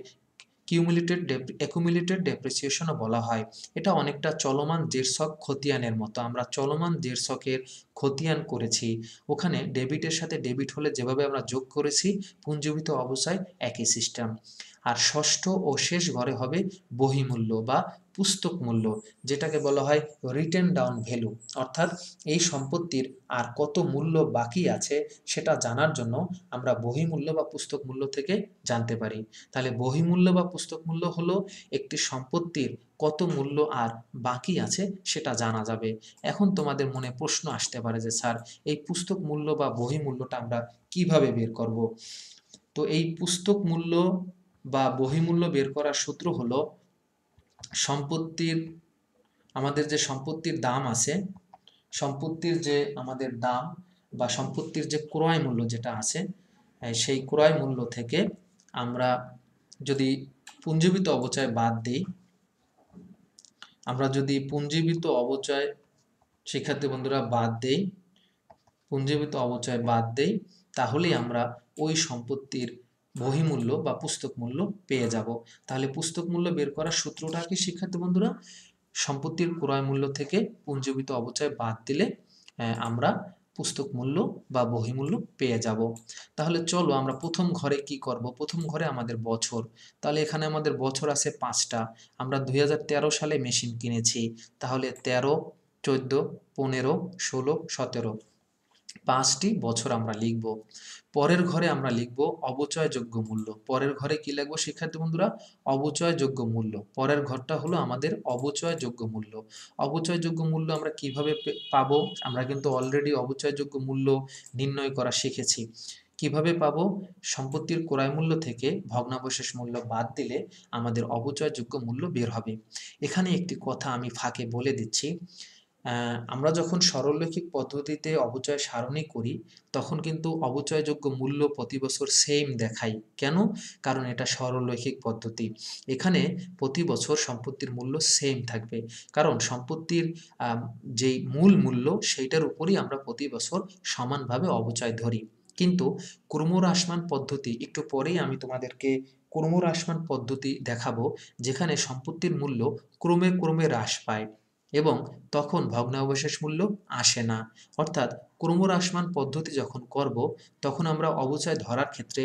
অ্যাকুমুলেটেড ডেপ্রিসিয়েশনও বলা হয়। এটা অনেকটা চলমান জেরশক খতিয়ানের মতো। আমরা চলমান জেরশকের খতিয়ান করেছি, ওখানে ডেবিটের সাথে ডেবিট হলে যেভাবে আমরা যোগ করেছি, পুঞ্জীবিত অবস্থায় একই সিস্টেম। আর ষষ্ঠ ও শেষ ঘরে হবে বহিমূল্য বা পুস্তক মূল্য, যেটাকে বলা হয় রিটেন ডাউন ভ্যালু। অর্থাৎ এই সম্পত্তির আর কত মূল্য বাকি আছে সেটা জানার জন্য আমরা বহিমূল্য বা পুস্তক মূল্য থেকে জানতে পারি। তাহলে বহিমূল্য বা পুস্তক মূল্য হলো একটি সম্পত্তির কত মূল্য আর বাকি আছে সেটা জানা যাবে। এখন তোমাদের মনে প্রশ্ন আসতে পারে যে স্যার এই পুস্তক মূল্য বা বহিমূল্যটা আমরা কিভাবে বের করব? তো এই পুস্তক মূল্য বা বহিমূল্য বের করার সূত্র হলো সম্পত্তির, আমাদের যে সম্পত্তির দাম আছে, সম্পত্তির যে আমাদের দাম বা সম্পত্তির যে ক্রয় মূল্য যেটা আছে, সেই ক্রয় মূল্য থেকে আমরা যদি পুঞ্জীবিত অবচয় বাদ দিই, আমরা যদি পুঞ্জীবিত অবচয় শিক্ষার্থী বন্ধুরা বাদ দেই, পুঞ্জীবিত অবচয় বাদ দেই, তাহলেই আমরা ওই সম্পত্তির বহিমূল্য বা পুস্তক মূল্য পেয়ে যাব। তাহলে পুস্তক মূল্য বের করার সূত্রটা কি শিক্ষার্থী বন্ধুরা? সম্পত্তির ক্রয় মূল্য থেকে পুঞ্জীবিত অবচয় বাদ দিলে আমরা পুস্তক মূল্য বা বহিমূল্য পেয়ে যাব। তাহলে চলো আমরা প্রথম ঘরে কি করব? প্রথম ঘরে আমাদের বছর, তাহলে এখানে আমাদের বছর আছে 5টা। আমরা 2013 সালে মেশিন কিনেছি, তাহলে 13, 14, 15, 16, 17, 5টি বছর আমরা লিখব। পরের ঘরে আমরা লিখব অবচয়যোগ্য মূল্য। পরের ঘরে কি লিখব শিক্ষার্থী বন্ধুরা? অবচয়যোগ্য মূল্য। পরের ঘরটা হলো আমাদের অবচয়যোগ্য মূল্য। অবচয়যোগ্য মূল্য আমরা কিভাবে পাবো? আমরা কিন্তু অলরেডি অবচয়যোগ্য মূল্য নির্ণয় করা শিখেছি। কিভাবে পাবো? সম্পত্তির ক্রয় মূল্য থেকে ভগ্নাবশেষ মূল্য বাদ দিলে আমাদের অবচয়যোগ্য মূল্য বের হবে। এখানে একটি কথা আমি ফাঁকে বলে দিচ্ছি, আমরা যখন সরলরৈখিক পদ্ধতিতে অবচয় সারণী করি তখন কিন্তু অবচয়যোগ্য মূল্য প্রতি বছর সেম দেখায়। কেন? কারণ এটা সরলরৈখিক পদ্ধতি। এখানে প্রতি বছর সম্পত্তির মূল্য সেম থাকবে, কারণ সম্পত্তির যেই মূল মূল্য সেইটার উপরই আমরা প্রতি বছর সমানভাবে অবচয় ধরি। কিন্তু ক্রমহ্রাসমান পদ্ধতি, একটু পরেই আমি তোমাদেরকে ক্রমহ্রাসমান পদ্ধতি দেখাবো, যেখানে সম্পত্তির মূল্য ক্রমে ক্রমে হ্রাস পায় এবং তখন ভগ্নাবশেষ মূল্য আসে না। অর্থাৎ ক্রমহ্রাসমান পদ্ধতি যখন করব তখন আমরা অবচয় ধরার ক্ষেত্রে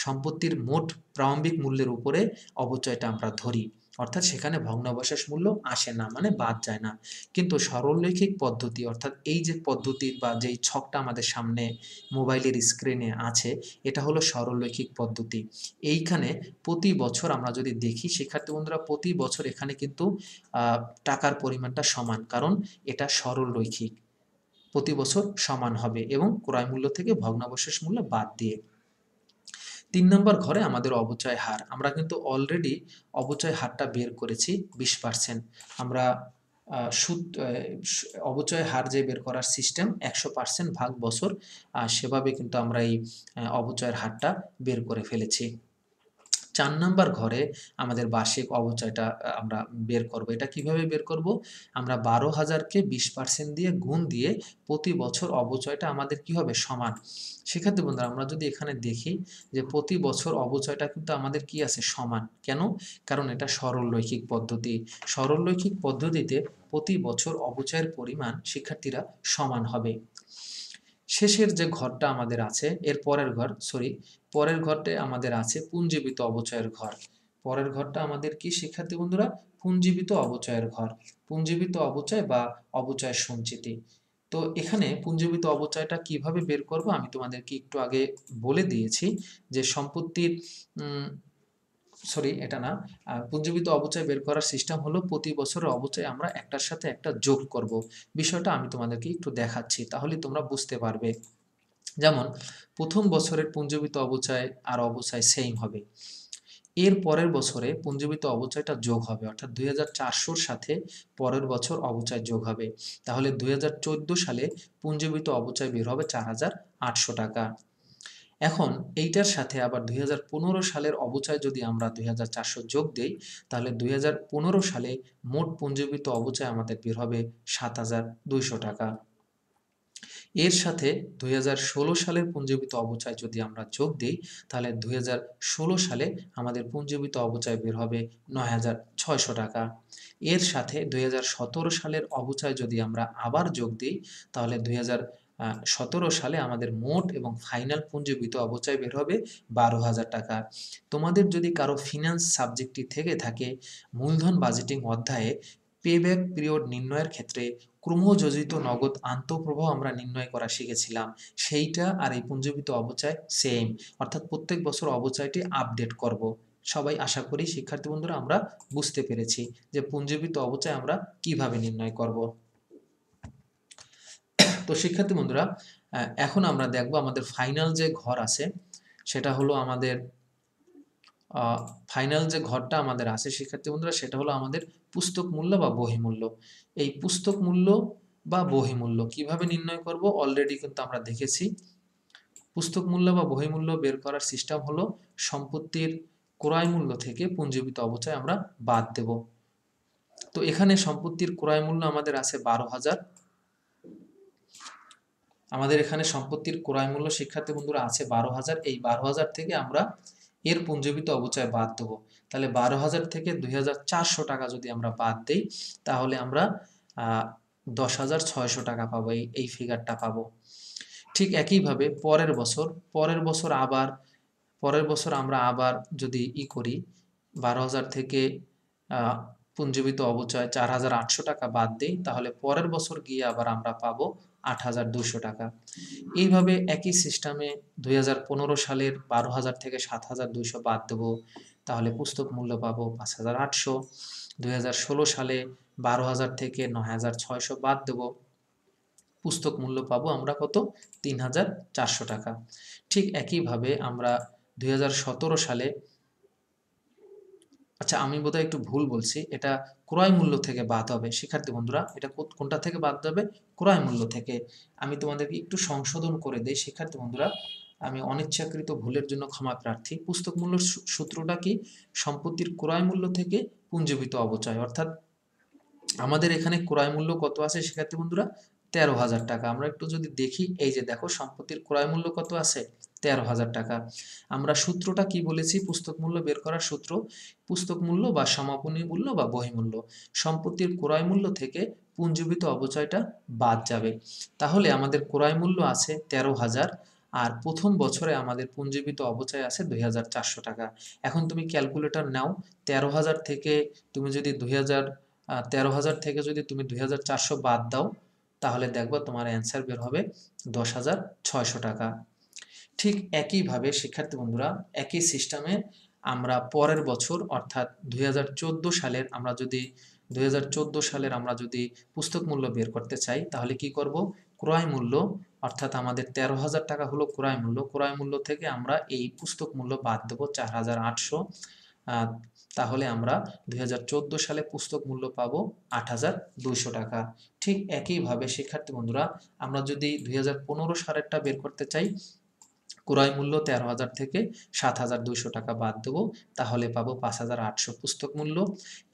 সম্পত্তির মোট প্রারম্ভিক মূল্যের উপরে অবচয়টা আমরা ধরি, অর্থাৎ সেখানে ভগ্নাবশেষ মূল্য আসে না, মানে বাদ যায় না। কিন্তু সরলরৈখিক পদ্ধতি, অর্থাৎ এই যে পদ্ধতি বা যেই ছকটা আমাদের সামনে মোবাইলের স্ক্রিনে আছে, এটা হলো সরলরৈখিক পদ্ধতি। এইখানে প্রতি বছর আমরা যদি দেখি শিক্ষার্থী বন্ধুরা, প্রতি বছর এখানে কিন্তু টাকার পরিমাণটা সমান, কারণ এটা সরলরৈখিক, প্রতি বছর সমান হবে এবং ক্রয় মূল্য থেকে ভগ্নাবশেষ মূল্য বাদ দিয়ে। 3 নম্বর ঘরে আমাদের অবচয় হার, আমরা কিন্তু অলরেডি অবচয় হারটা বের করেছি 20%। আমরা অবচয় হার যে বের করার সিস্টেম 100% ভাগ বছর, সেভাবে কিন্তু আমরা এই অবচয়ের হারটা বের করে ফেলেছি। 4 নাম্বার ঘরে আমাদের বার্ষিক অবচয়টা আমরা বের করব। এটা কিভাবে বের করব? আমরা 12,000-কে 20% দিয়ে গুণ দিয়ে প্রতি বছর অবচয়টা আমাদের কি হবে? সমান। শিক্ষার্থী বন্ধুরা, আমরা যদি এখানে দেখি যে প্রতি বছর অবচয়টা কিন্তু আমাদের কি আছে? সমান। কেন? কারণ এটা সরলরৈখিক পদ্ধতি। সরলরৈখিক পদ্ধতিতে প্রতি বছর অবচয়ের পরিমাণ শিক্ষার্থীরা সমান হবে। শেষের যে ঘরটা আমাদের আছে, এর পরের ঘরটা আমাদের আছে পুঞ্জীবিত অবচয়ের ঘর। পরের ঘরটা আমাদের কি শিক্ষার্থী বন্ধুরা? পুঞ্জীবিত অবচয়ের ঘর। পুঞ্জীবিত অবচয় বা অবচয় সঞ্চিতি। তো এখানে পুঞ্জীবিত অবচয়টা কিভাবে বের করব আমি তোমাদেরকে একটু আগে বলে দিয়েছি, যে সম্পত্তির এটা না, পুঞ্জীবিত অবচয় বের করার সিস্টেম হলো প্রতি বছরের অবচয় আমরা একটার সাথে একটা যোগ করব। বিষয়টা আমি তোমাদেরকে একটু দেখাচ্ছি, তাহলে তোমরা বুঝতে পারবে। যেমন প্রথম বছরের পুঞ্জীবিত অবচয় আর অবচয় সেম হবে, এর পরের বছরে পুঞ্জীবিত অবচয়টা যোগ হবে, অর্থাৎ 2400-র সাথে পরের বছর অবচয় যোগ হবে। তাহলে 2014 সালে পুঞ্জীবিত অবচয় বের হবে 4,800 টাকা। এখন এইটার সাথে আবার 2015 সালের অবচয় যদি আমরা 2400 যোগ দেই, তাহলে 2015 সালে মোট পুঞ্জীবিত অবচয় আমাদের বের হবে 7,200 টাকা। এর সাথে 2016 সালের পুঞ্জীবিত অবচয় যদি আমরা যোগ দিই, তাহলে 2016 সালে আমাদের পুঞ্জীবিত অবচয় বের হবে 9,600 টাকা। এর সাথে 2017 সালের অবচয় যদি আমরা আবার যোগ দিই, তাহলে 2017 সালে আমাদের মোট এবং ফাইনাল পুঞ্জীবিত অবচয় বের হবে 12,000 টাকা। তোমাদের যদি কারো ফিনান্স সাবজেক্টটি থেকে থাকে, মূলধন বাজেটিং অধ্যায়ে পেব্যাক পিরিয়ড নির্ণয়ের ক্ষেত্রে ক্রমযোজিত নগদ আন্তঃপ্রবাহ আমরা নির্ণয় করা শিখেছিলাম, সেইটা আর এই পুঞ্জীবিত অবচয় সেম, অর্থাৎ প্রত্যেক বছর অবচয়টি আপডেট করব। সবাই আশা করি শিক্ষার্থী বন্ধুরা আমরা বুঝতে পেরেছি যে পুঞ্জীবিত অবচয় আমরা কিভাবে নির্ণয় করব। তো শিক্ষার্থী বন্ধুরা, এখন আমরা দেখব আমাদের ফাইনাল যে ঘর আছে, সেটা হলো আমাদের ফাইনাল যে ঘরটা আমাদের আছে শিক্ষার্থী বন্ধুরা, সেটা হলো আমাদের পুস্তক মূল্য বা বহিমূল্য। এই পুস্তক মূল্য বা বহিমূল্য কিভাবে নির্ণয় করব অলরেডি কিন্তু আমরা দেখেছি। পুস্তক মূল্য বা বই মূল্য বের করার সিস্টেম হলো সম্পত্তির ক্রয় মূল্য থেকে পুঞ্জীভূত অবচয় আমরা বাদ দেব। তো এখানে সম্পত্তির ক্রয় মূল্য আমাদের আছে 12,000। আমাদের এখানে সম্পত্তির ক্রয় মূল্য শিক্ষার্থী বন্ধুরা আছে 12,000। এই 12,000 থেকে আমরা এর পুঞ্জীভূত অবচয় বাদ দেবো। তাহলে 12,000 থেকে 2,400 টাকা যদি আমরা বাদ দেই, তাহলে আমরা 10,600 টাকা পাবো, এই ফিগারটা পাবো। ঠিক একইভাবে পরের বছর আমরা আবার যদি করি, 12,000 থেকে পুঞ্জীভূত অবচয় 4,800 টাকা বাদ দেই, তাহলে পরের বছর গিয়ে আবার আমরা পাবো 8,200 টাকা। এইভাবে একই সিস্টেমে 2015 সালের 12,000 থেকে 7,200 বাদ দেবো, তাহলে পুস্তক মূল্য পাবো 5,800। 2016 সালে 12,000 থেকে 9,600 বাদ দেবো, পুস্তক মূল্য পাবো আমরা কত? 3,400 টাকা। ঠিক একইভাবে আমরা 2017 সালে, আচ্ছা আমি বোধহয় একটু ভুল বলছি, এটা ক্রয় মূল্য থেকে বাদ হবে শিক্ষার্থী বন্ধুরা। এটা কোনটা থেকে বাদ হবে? ক্রয় মূল্য থেকে। আমি তোমাদেরকে একটু সংশোধন করে দেই শিক্ষার্থী বন্ধুরা, আমি অনিচ্ছাকৃত ভুলের জন্য ক্ষমা প্রার্থী। পুস্তক মূল্যের সূত্রটা কি? সম্পত্তির ক্রয় মূল্য থেকে পুঞ্জীভূত অবচয়। অর্থাৎ আমাদের এখানে ক্রয় মূল্য কত আছে শিক্ষার্থী বন্ধুরা? 13,000 টাকা। আমরা একটু যদি দেখি, এই যে দেখো সম্পত্তির ক্রয় মূল্য কত আছে? 13,000 টাকা। আমরা সূত্রটা কি বলেছি পুস্তক মূল্য বের করার সূত্র? পুস্তক মূল্য বা সমাপনী মূল্য বা বহিঃমূল্য, সম্পত্তির ক্রয় মূল্য থেকে পুঞ্জীভূত অবচয়টা বাদ যাবে। তাহলে আমাদের ক্রয় মূল্য আছে 13,000, আর প্রথম বছরে আমাদের পুঞ্জীভূত অবচয় আছে 2,400 টাকা। এখন তুমি ক্যালকুলেটর নাও, 13,000 থেকে তুমি যদি 13,000 থেকে যদি তুমি 2,400 বাদ দাও, তাহলে দেখবা তোমার অ্যান্সার বের হবে 10,600 টাকা। ঠিক একইভাবে শিক্ষার্থী বন্ধুরা, একই সিস্টেমে আমরা পরের বছর অর্থাৎ 2014 সালের আমরা যদি পুস্তক মূল্য বের করতে চাই, তাহলে কি করব? ক্রয় মূল্য, অর্থাৎ আমাদের 13,000 টাকা হলো ক্রয় মূল্য, ক্রয় মূল্য থেকে আমরা এই পুস্তক মূল্য বাদ দেব 4,800। তাহলে আমরা 2014 সালে পুস্তক মূল্য পাবো 8,200 টাকা। ঠিক একইভাবে শিক্ষার্থী বন্ধুরা, আমরা যদি 2015 সালেরটা বের করতে চাই, ক্রয় মূল্য 13,000 থেকে 7,200 টাকা বাদ দেবো, তাহলে পাবো 5,800 পুস্তক মূল্য।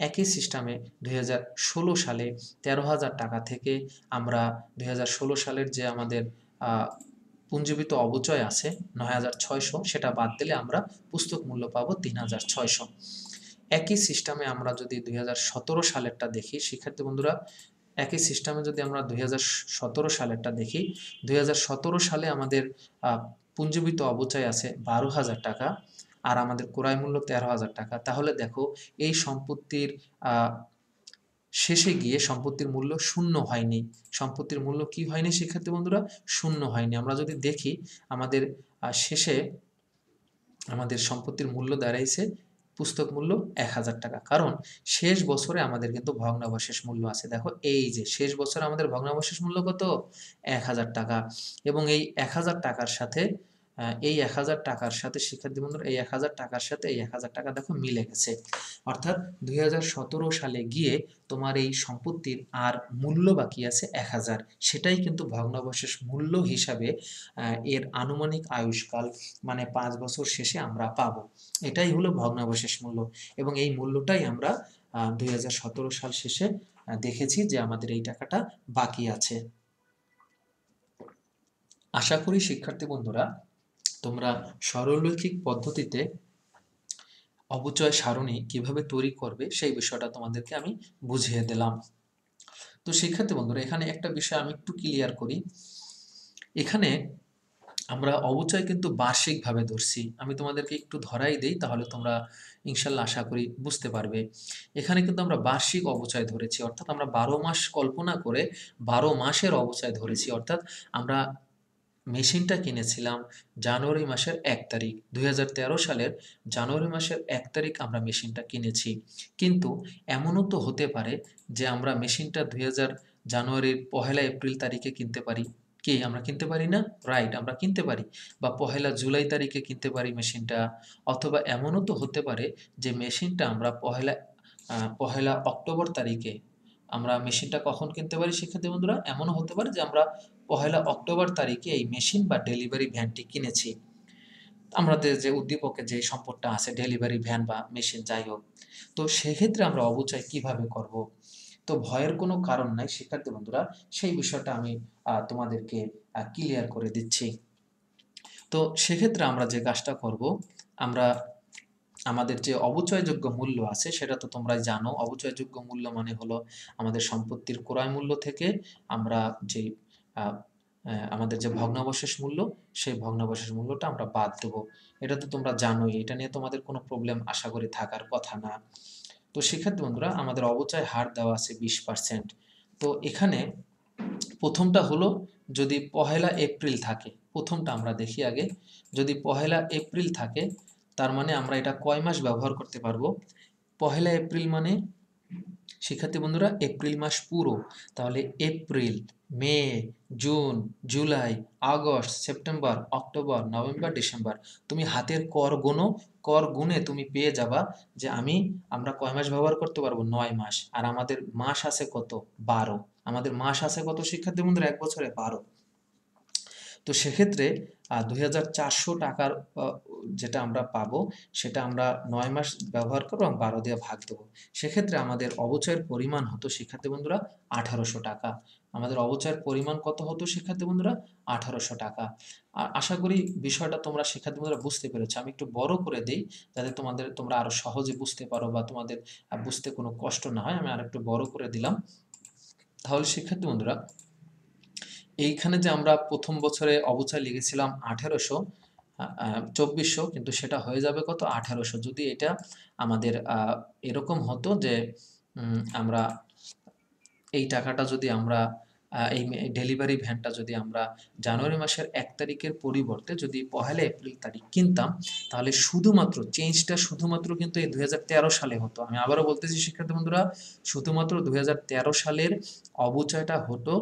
একই সিস্টেমে 2016 সালে 13,000 টাকা থেকে আমরা 2016 সালের যে আমাদের পুঞ্জীভূত অবচয় আছে 9,600, সেটা বাদ দিলে আমরা পুস্তক মূল্য পাবো 3,600। একই সিস্টেমে আমরা যদি 2017 সালেরটা দেখি শিক্ষার্থী বন্ধুরা, একই সিস্টেমে যদি আমরা 2017 সালেরটা দেখি, 2017 সালে আমাদের পুঞ্জীভূত অবচয় আছে 12,000 টাকা, আর আমাদের ক্রয় মূল্য 13,000 টাকা। তাহলে দেখো এই সম্পত্তির শেষে গিয়ে সম্পত্তির মূল্য শূন্য হয়নি। সম্পত্তির মূল্য কি হয়নি শিক্ষার্থী বন্ধুরা? শূন্য হয়নি। আমরা যদি দেখি আমাদের শেষে আমাদের সম্পত্তির মূল্য দাঁড়াইছে পুস্তক মূল্য 1,000 টাকা, কারণ শেষ বছরে আমাদের কিন্তু ভগ্নাবশেষ মূল্য আছে। দেখো এই যে শেষ বছরে আমাদের ভগ্নাবশেষ মূল্য কত? 1,000 টাকা। এবং এই 1,000 টাকার সাথে শিক্ষার্থী বন্ধুরা, এই 1,000 টাকার সাথে এই 1,000 টাকা দেখো মিলে গেছে। অর্থাৎ 2017 সালে গিয়ে তোমার এই সম্পত্তির আর মূল্য বাকি আছে 1,000, সেটাই কিন্তু ভগ্নাবশেষ মূল্য হিসাবে এর আনুমানিক আয়ুষ্কাল, মানে 5 বছর শেষে আমরা পাবো। এটাই হলো ভগ্নাবশেষ মূল্য, এবং এই মূল্যটাই আমরা 2017 সাল শেষে দেখেছি যে আমাদের এই টাকাটা বাকি আছে। আশা করি শিক্ষার্থী বন্ধুরা তোমরা সরলরৈখিক পদ্ধতিতে অবচয় সারণী কিভাবে তৈরি করবে সেই বিষয়টা তোমাদেরকে আমি বুঝিয়ে দিলাম। তো শিক্ষার্থী বন্ধুরা, এখানে একটা বিষয় আমি একটু ক্লিয়ার করি। এখানে আমরা অবচয় কিন্তু বার্ষিকভাবে ধরছি। আমি তোমাদেরকে একটু ধরাই দেই, তাহলে তোমরা ইনশাল্লাহ আশা করি বুঝতে পারবে। এখানে কিন্তু আমরা বার্ষিক অবচয় ধরেছি, অর্থাৎ আমরা 12 মাস কল্পনা করে 12 মাসের অবচয় ধরেছি। অর্থাৎ আমরা মেশিনটা কিনেছিলাম জানুয়ারি মাসের 1 তারিখ, 2013 সালের জানুয়ারি মাসের 1 তারিখ আমরা মেশিনটা কিনেছি। কিন্তু এমনও তো হতে পারে যে আমরা মেশিনটা জানুয়ারির 1 এপ্রিল তারিখে কিনতে পারি। কি আমরা কিনতে পারি না? রাইট, আমরা কিনতে পারি। বা 1 জুলাই তারিখে কিনতে পারি মেশিনটা। অথবা এমনও তো হতে পারে যে মেশিনটা আমরা 1 অক্টোবর তারিখে আমরা মেশিনটা কখন কিনতে পারি শিক্ষার্থী বন্ধুরা? এমনও হতে পারে যে আমরা 1 অক্টোবর তারিখে এই মেশিন বা ডেলিভারি ভ্যানটি কিনেছি। আমাদের যে উদ্দীপকের যে সম্পদটা আছে ডেলিভারি ভ্যান বা মেশিন যাই হোক। তো সেক্ষেত্রে আমরা অবচয় কিভাবে করব? তো ভয়ের কোনো কারণ নাই শিক্ষার্থী বন্ধুরা। সেই বিষয়টা আমি তোমাদেরকে ক্লিয়ার করে দিচ্ছি। তো সেক্ষেত্রে আমরা যে কাজটা করব, আমরা আমাদের যে অবচয়যোগ্য মূল্য আছে সেটা তো তোমরাই জানো। অবচয়যোগ্য মূল্য মানে হলো আমাদের সম্পত্তির ক্রয় মূল্য থেকে আমরা যেই আ আমাদের যে ভগ্নাবশেষ মূল্য, সেই ভগ্নাবশেষ মূল্যটা আমরা বাদ দেব। এটা তো তোমরা জানোই। এটা নিয়ে তোমাদের কোনো প্রবলেম আশা করি থাকার কথা না। তো শিক্ষার্থী বন্ধুরা, আমাদের অবচয় হার দেওয়া আছে 20%। তো এখানে ১ম টা হলো যদি ১লা এপ্রিল থাকে, ১ম টা আমরা দেখি আগে। যদি ১লা এপ্রিল থাকে, তার মানে আমরা এটা কয় মাস ব্যবহার করতে পারবো? ১লা এপ্রিল মানে শিক্ষার্থী বন্ধুরা এপ্রিল মাস পুরো। তাহলে April, May, June, July, August, September, October, November, December. তুমি হাতের কর গোনো, কর গুনে তুমি পেয়ে যাবা যে আমরা কয় মাস ব্যবহার করতে পারবো? ৯ মাস। আর আমাদের মাস আছে কত? ১২। আমাদের মাস আছে কত শিক্ষার্থী বন্ধুরা? ১ বছরে ১২। তো সেক্ষেত্রে ২,৪০০ টাকার যেটা আমরা পাবো সেটা আমরা ৯ মাস ব্যবহার করব এবং ১২ দিয়ে ভাগ দেব। সেক্ষেত্রে আমাদের অবচয়ের পরিমাণ হতো শিক্ষার্থী বন্ধুরা ১৮০০ টাকা। আমাদের অবচয়ের পরিমাণ কত হতো শিক্ষার্থী বন্ধুরা? ১৮০০ টাকা। আশা করি বিষয়টা তোমরা শিক্ষার্থী বন্ধুরা বুঝতে পেরেছো। আমি একটু বড় করে দেই যাতে তোমরা আরো সহজে বুঝতে পারো বা তোমাদের বুঝতে কোনো কষ্ট না হয়। আমি আরেকটু বড় করে দিলাম। তাহলে শিক্ষার্থী বন্ধুরা, এইখানে যে আমরা ১ম বছরে অবচয় লিখেছিলাম ১৮০০, ২৪০০, কিন্তু সেটা হয়ে যাবে কত? ১৮০০। যদি এটা আমাদের এরকম হতো যে আমরা এই টাকাটা যদি আমরা এই ডেলিভারি ভ্যানটা যদি আমরা জানুয়ারি মাসের ১ তারিখের পরিবর্তে যদি ১লা এপ্রিল তারিখ কিনতাম, তাহলে শুধুমাত্র চেঞ্জটা শুধুমাত্র কিন্তু এই ২০১৩ সালে হতো। আমি আবারও বলতেছি শিক্ষার্থী বন্ধুরা, শুধুমাত্র ২০১৩ সালের অবচয়টা হতো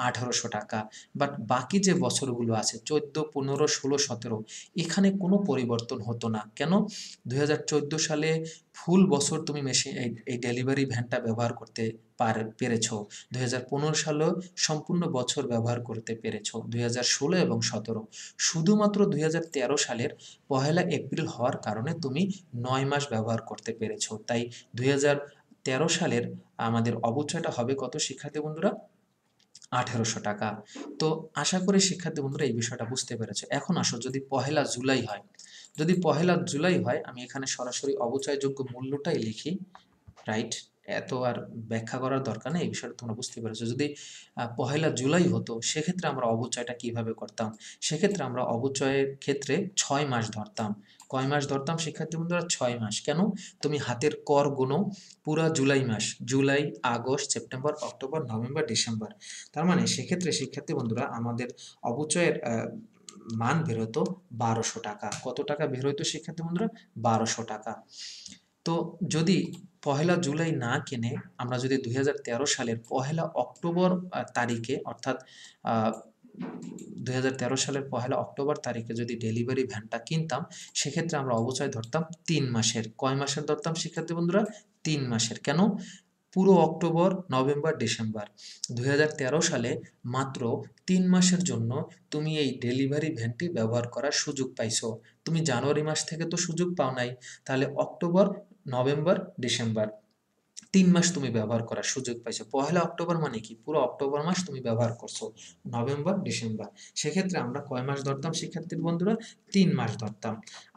১৮০০ টাকা। বাট বাকি যে বছরগুলো আছে ১৪, ১৫, ১৬, ১৭, এখানে কোনো পরিবর্তন হতো না। কেন? ২০১৪ সালে ফুল বছর তুমি এই ডেলিভারি ভ্যানটা ব্যবহার করতে পেরেছো। ২০১৫ সালেও সম্পূর্ণ বছর ব্যবহার করতে পেরেছো। ২০১৬ এবং ১৭। শুধুমাত্র ২০১৩ সালের ১লা এপ্রিল হওয়ার কারণে তুমি ৯ মাস ব্যবহার করতে পেরেছো। তাই ২০১৩ সালের আমাদের অবচয়টা হবে কত শিক্ষার্থী বন্ধুরা? ১৮০০ টাকা। তো আশা করি শিক্ষার্থী বন্ধুরা এই বিষয়টা বুঝতে পেরেছো। এখন আসো যদি ১লা জুলাই হয়। যদি ১লা জুলাই হয়, আমি এখানে সরাসরি অবচয়যোগ্য মূল্যটাই লিখি। রাইট? এত আর ব্যাখ্যা করার দরকার নেই। এই বিষয়টা তোমরা বুঝতে পেরেছো। যদি ১লা জুলাই হতো সেক্ষেত্রে আমরা অবচয়টা কিভাবে করতাম? সেক্ষেত্রে আমরা অবচয়ের ক্ষেত্রে ৬ মাস ধরতাম। কয় মাস ধরতাম শিক্ষার্থী বন্ধুরা? ৬ মাস। কেন? তুমি হাতের কর গুনো পুরা জুলাই মাস। July, August, September, October, November, December. তার মানে সেক্ষেত্রে শিক্ষার্থী বন্ধুরা আমাদের অবচয়ের মান বের হতো ১২০০ টাকা। কত টাকা বের হইতো শিক্ষার্থী বন্ধুরা? ১২০০ টাকা। তো যদি ১লা জুলাই না কিনে আমরা যদি ২০১৩ সালের ১লা অক্টোবর তারিখে, অর্থাৎ আ ২০১৩ সালের ১লা অক্টোবর তারিখে যদি ডেলিভারি ভ্যানটা কিনতাম, সেক্ষেত্রে আমরা অবচয় ধরতাম ৩ মাসের। কয় মাসের ধরতাম শিক্ষার্থী বন্ধুরা? ৩ মাসের। কেন? পুরো অক্টোবর, নভেম্বর, ডিসেম্বর। ২০১৩ সালে মাত্র ৩ মাসের জন্য তুমি এই ডেলিভারি ভ্যানটি ব্যবহার করার সুযোগ পাইছো। তুমি জানুয়ারি মাস থেকে তো সুযোগ পাও নাই। তাহলে অক্টোবর, নভেম্বর, ডিসেম্বর ৩ মাস তুমি ব্যবহার করার সুযোগ পাইছো। ১লা অক্টোবর মানে কি? পুরো অক্টোবর মাস তুমি ব্যবহার করছো। November, December. সেক্ষেত্রে আমরা কয় মাস ধরতাম শিক্ষার্থী বন্ধুরা? ৩ মাস ধরতাম।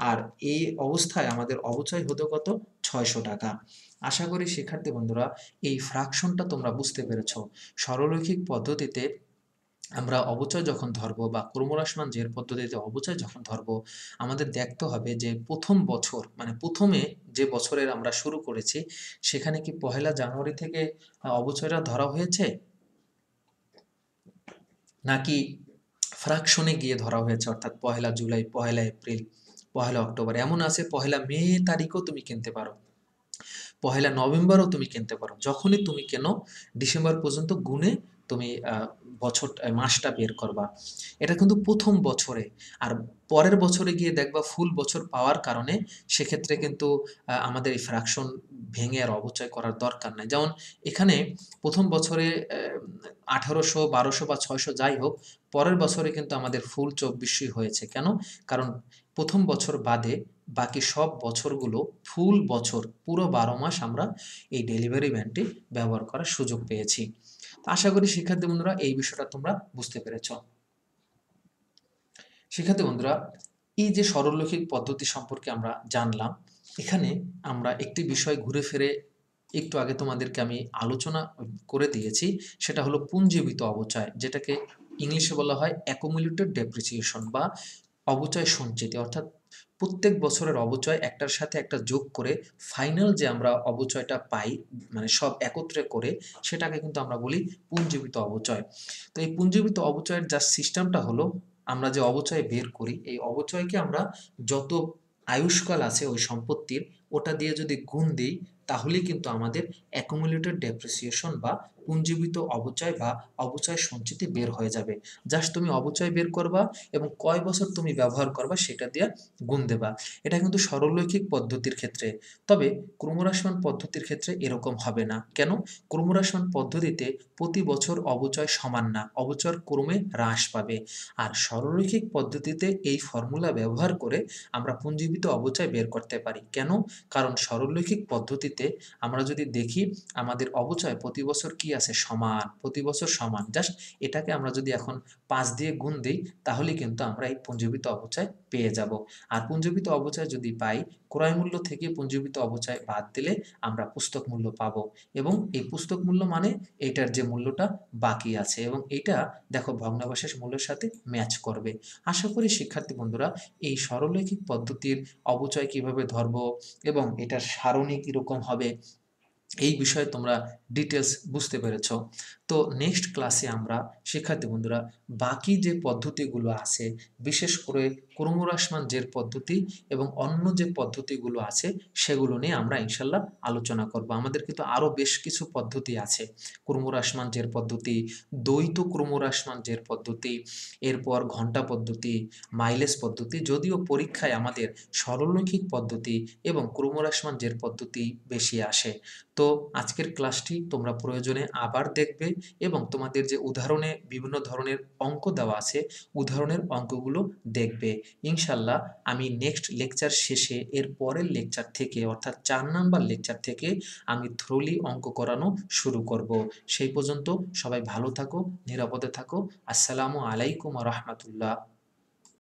আর এই অবস্থায় আমাদের অবচয় হতো কত? ৬০০ টাকা। আশা করি শিক্ষার্থী বন্ধুরা এই ফ্র্যাকশনটা তোমরা বুঝতে পেরেছো। সরলরৈখিক পদ্ধতিতে আমরা অবচয় যখন ধরবো বা ক্রমহ্রাসমান জের পদ্ধতিতে অবচয় যখন ধরবো, আমাদের দেখতে হবে যে ১ম বছর মানে ১ম-এ যে বছরের আমরা শুরু করেছি সেখানে কি ১লা জানুয়ারি থেকে অবচয়টা ধরা হয়েছে? নাকি ফ্র্যাকশনে গিয়ে ধরা হয়েছে, অর্থাৎ ১লা জুলাই, ১লা এপ্রিল, ১লা অক্টোবর। এমন আছে ১লা মে তারিখও তুমি কিনতে পারো। ১লা নভেম্বরও তুমি কিনতে পারো। যখনই তুমি কেনো ডিসেম্বর পর্যন্ত গুনে তুমি মাসটা বের করবা। এটা কিন্তু প্রথম বছরে। আর পরের বছরে গিয়ে দেখবা ফুল বছর পাওয়ার কারণে সেক্ষেত্রে কিন্তু আমাদের এই ফ্র্যাকশন ভেঙে আর অবচয় করার দরকার নাই। যেমন এখানে প্রথম বছরে ১৮০০, ১২০০ বা ৬০০ যাই হোক, পরের বছরে কিন্তু আমাদের ফুল ২৪০০ হয়েছে। কেন? কারণ প্রথম বছর বাদে বাকি সব বছরগুলো ফুল বছর পুরো ১২ মাস আমরা এই ডেলিভারি ভ্যানটি ব্যবহার করার সুযোগ পেয়েছি। তো আশা করি শিক্ষার্থী বন্ধুরা এই বিষয়টা তোমরা বুঝতে পেরেছ। শিক্ষার্থী বন্ধুরা, এই যে সরলরৈখিক পদ্ধতি সম্পর্কে আমরা জানলাম, এখানে আমরা একটি বিষয় ঘুরে ফিরে একটু আগে তোমাদেরকে আমি আলোচনা করে দিয়েছি, সেটা হলো পুঞ্জীবিত অবচয়, যেটাকে ইংলিশে বলা হয় অ্যাকুমুলেটেড ডেপ্রিসিয়েশন বা অবচয় সঞ্চিতি। অর্থাৎ প্রত্যেক বছরের অবচয় একটার সাথে একটা যোগ করে ফাইনাল যে আমরা অবচয়টা পাই, মানে সব একত্রে করে, সেটাকে কিন্তু আমরা বলি পুঞ্জীবিত অবচয়। তো এই পুঞ্জীবিত অবচয়ের যা সিস্টেমটা হলো, আমরা যে অবচয় বের করি, এই অবচয়কে আমরা যত আয়ুষ্কাল আছে ওই সম্পত্তির, ওটা দিয়ে যদি গুণ দিই, তাহলেই কিন্তু আমাদের অ্যাকুমুলেটেড ডেপ্রিসিয়েশন বা পুঞ্জীবিত অবচয় বা অবচয় সঞ্চিতি বের হয়ে যাবে। জাস্ট তুমি অবচয় বের করবা এবং কয় বছর তুমি ব্যবহার করবা সেটা দিয়ে গুণ দেবা। এটা কিন্তু সরলরৈখিক পদ্ধতির ক্ষেত্রে। তবে ক্রমহ্রাসমান পদ্ধতির ক্ষেত্রে এরকম হবে না। কেন? ক্রমহ্রাসমান পদ্ধতিতে প্রতি বছর অবচয় সমান না, অবচয় ক্রমে হ্রাস পাবে। আর সরলরৈখিক পদ্ধতিতে এই ফর্মুলা ব্যবহার করে আমরা পুঞ্জীবিত অবচয় বের করতে পারি। কেন? কারণ সরলরৈখিক পদ্ধতিতে আমরা যদি দেখি আমাদের অবচয় প্রতি বছর কি আছে? সমান, প্রতি বছর সমান। জাস্ট এটাকে আমরা যদি এখন ৫ দিয়ে গুণ দেই, তাহলেই কিন্তু আমরা এই পুঞ্জীবিত অবচয় পেয়ে যাব। আর পুঞ্জীবিত অবচয় যদি পাই, ক্রয় মূল্য থেকে পুঞ্জীবিত অবচয় বাদ দিলে আমরা পুস্তক মূল্য পাবো, এবং এই পুস্তক মূল্য মানে এইটার যে মূল্যটা বাকি আছে, এবং এইটা দেখো ভগ্নাবশেষ মূল্যের সাথে ম্যাচ করবে। আশা করি শিক্ষার্থী বন্ধুরা এই সরলরৈখিক পদ্ধতির অবচয় কিভাবে ধরবো এবং এটার সারণী কিরকম হবে, এই বিষয়ে তোমরা ডিটেলস বুঝতে পেরেছ। তো নেক্সট ক্লাসে আমরা শিক্ষার্থী বন্ধুরা বাকি যে পদ্ধতিগুলো আছে, বিশেষ করে ক্রমহ্রাসমান জের পদ্ধতি এবং অন্য যে পদ্ধতিগুলো আছে, সেগুলো নিয়ে আমরা ইনশাল্লাহ আলোচনা করব। আমাদের কিন্তু আরও বেশ কিছু পদ্ধতি আছে। ক্রমহ্রাসমান জের পদ্ধতি, দ্বৈত ক্রমহ্রাসমান জের পদ্ধতি, এরপর ঘন্টা পদ্ধতি, মাইলেজ পদ্ধতি। যদিও পরীক্ষায় আমাদের সরলরৈখিক পদ্ধতি এবং ক্রমহ্রাসমান জের পদ্ধতি বেশি আসে। তো আজকের ক্লাসটি তোমরা প্রয়োজনে আবার দেখবে এবং তোমাদের যে উদাহরণে বিভিন্ন ধরনের অঙ্ক দেওয়া আছে, উদাহরণের অঙ্কগুলো দেখবে। ইনশাল্লাহ আমি নেক্সট লেকচার শেষে এর পরের লেকচার থেকে, অর্থাৎ ৪ নাম্বার লেকচার থেকে আমি থ্রোলি অঙ্ক করানো শুরু করব। সেই পর্যন্ত সবাই ভালো থাকো, নিরাপদে থাকো। আসসালামু আলাইকুম ওয়া রাহমাতুল্লাহ।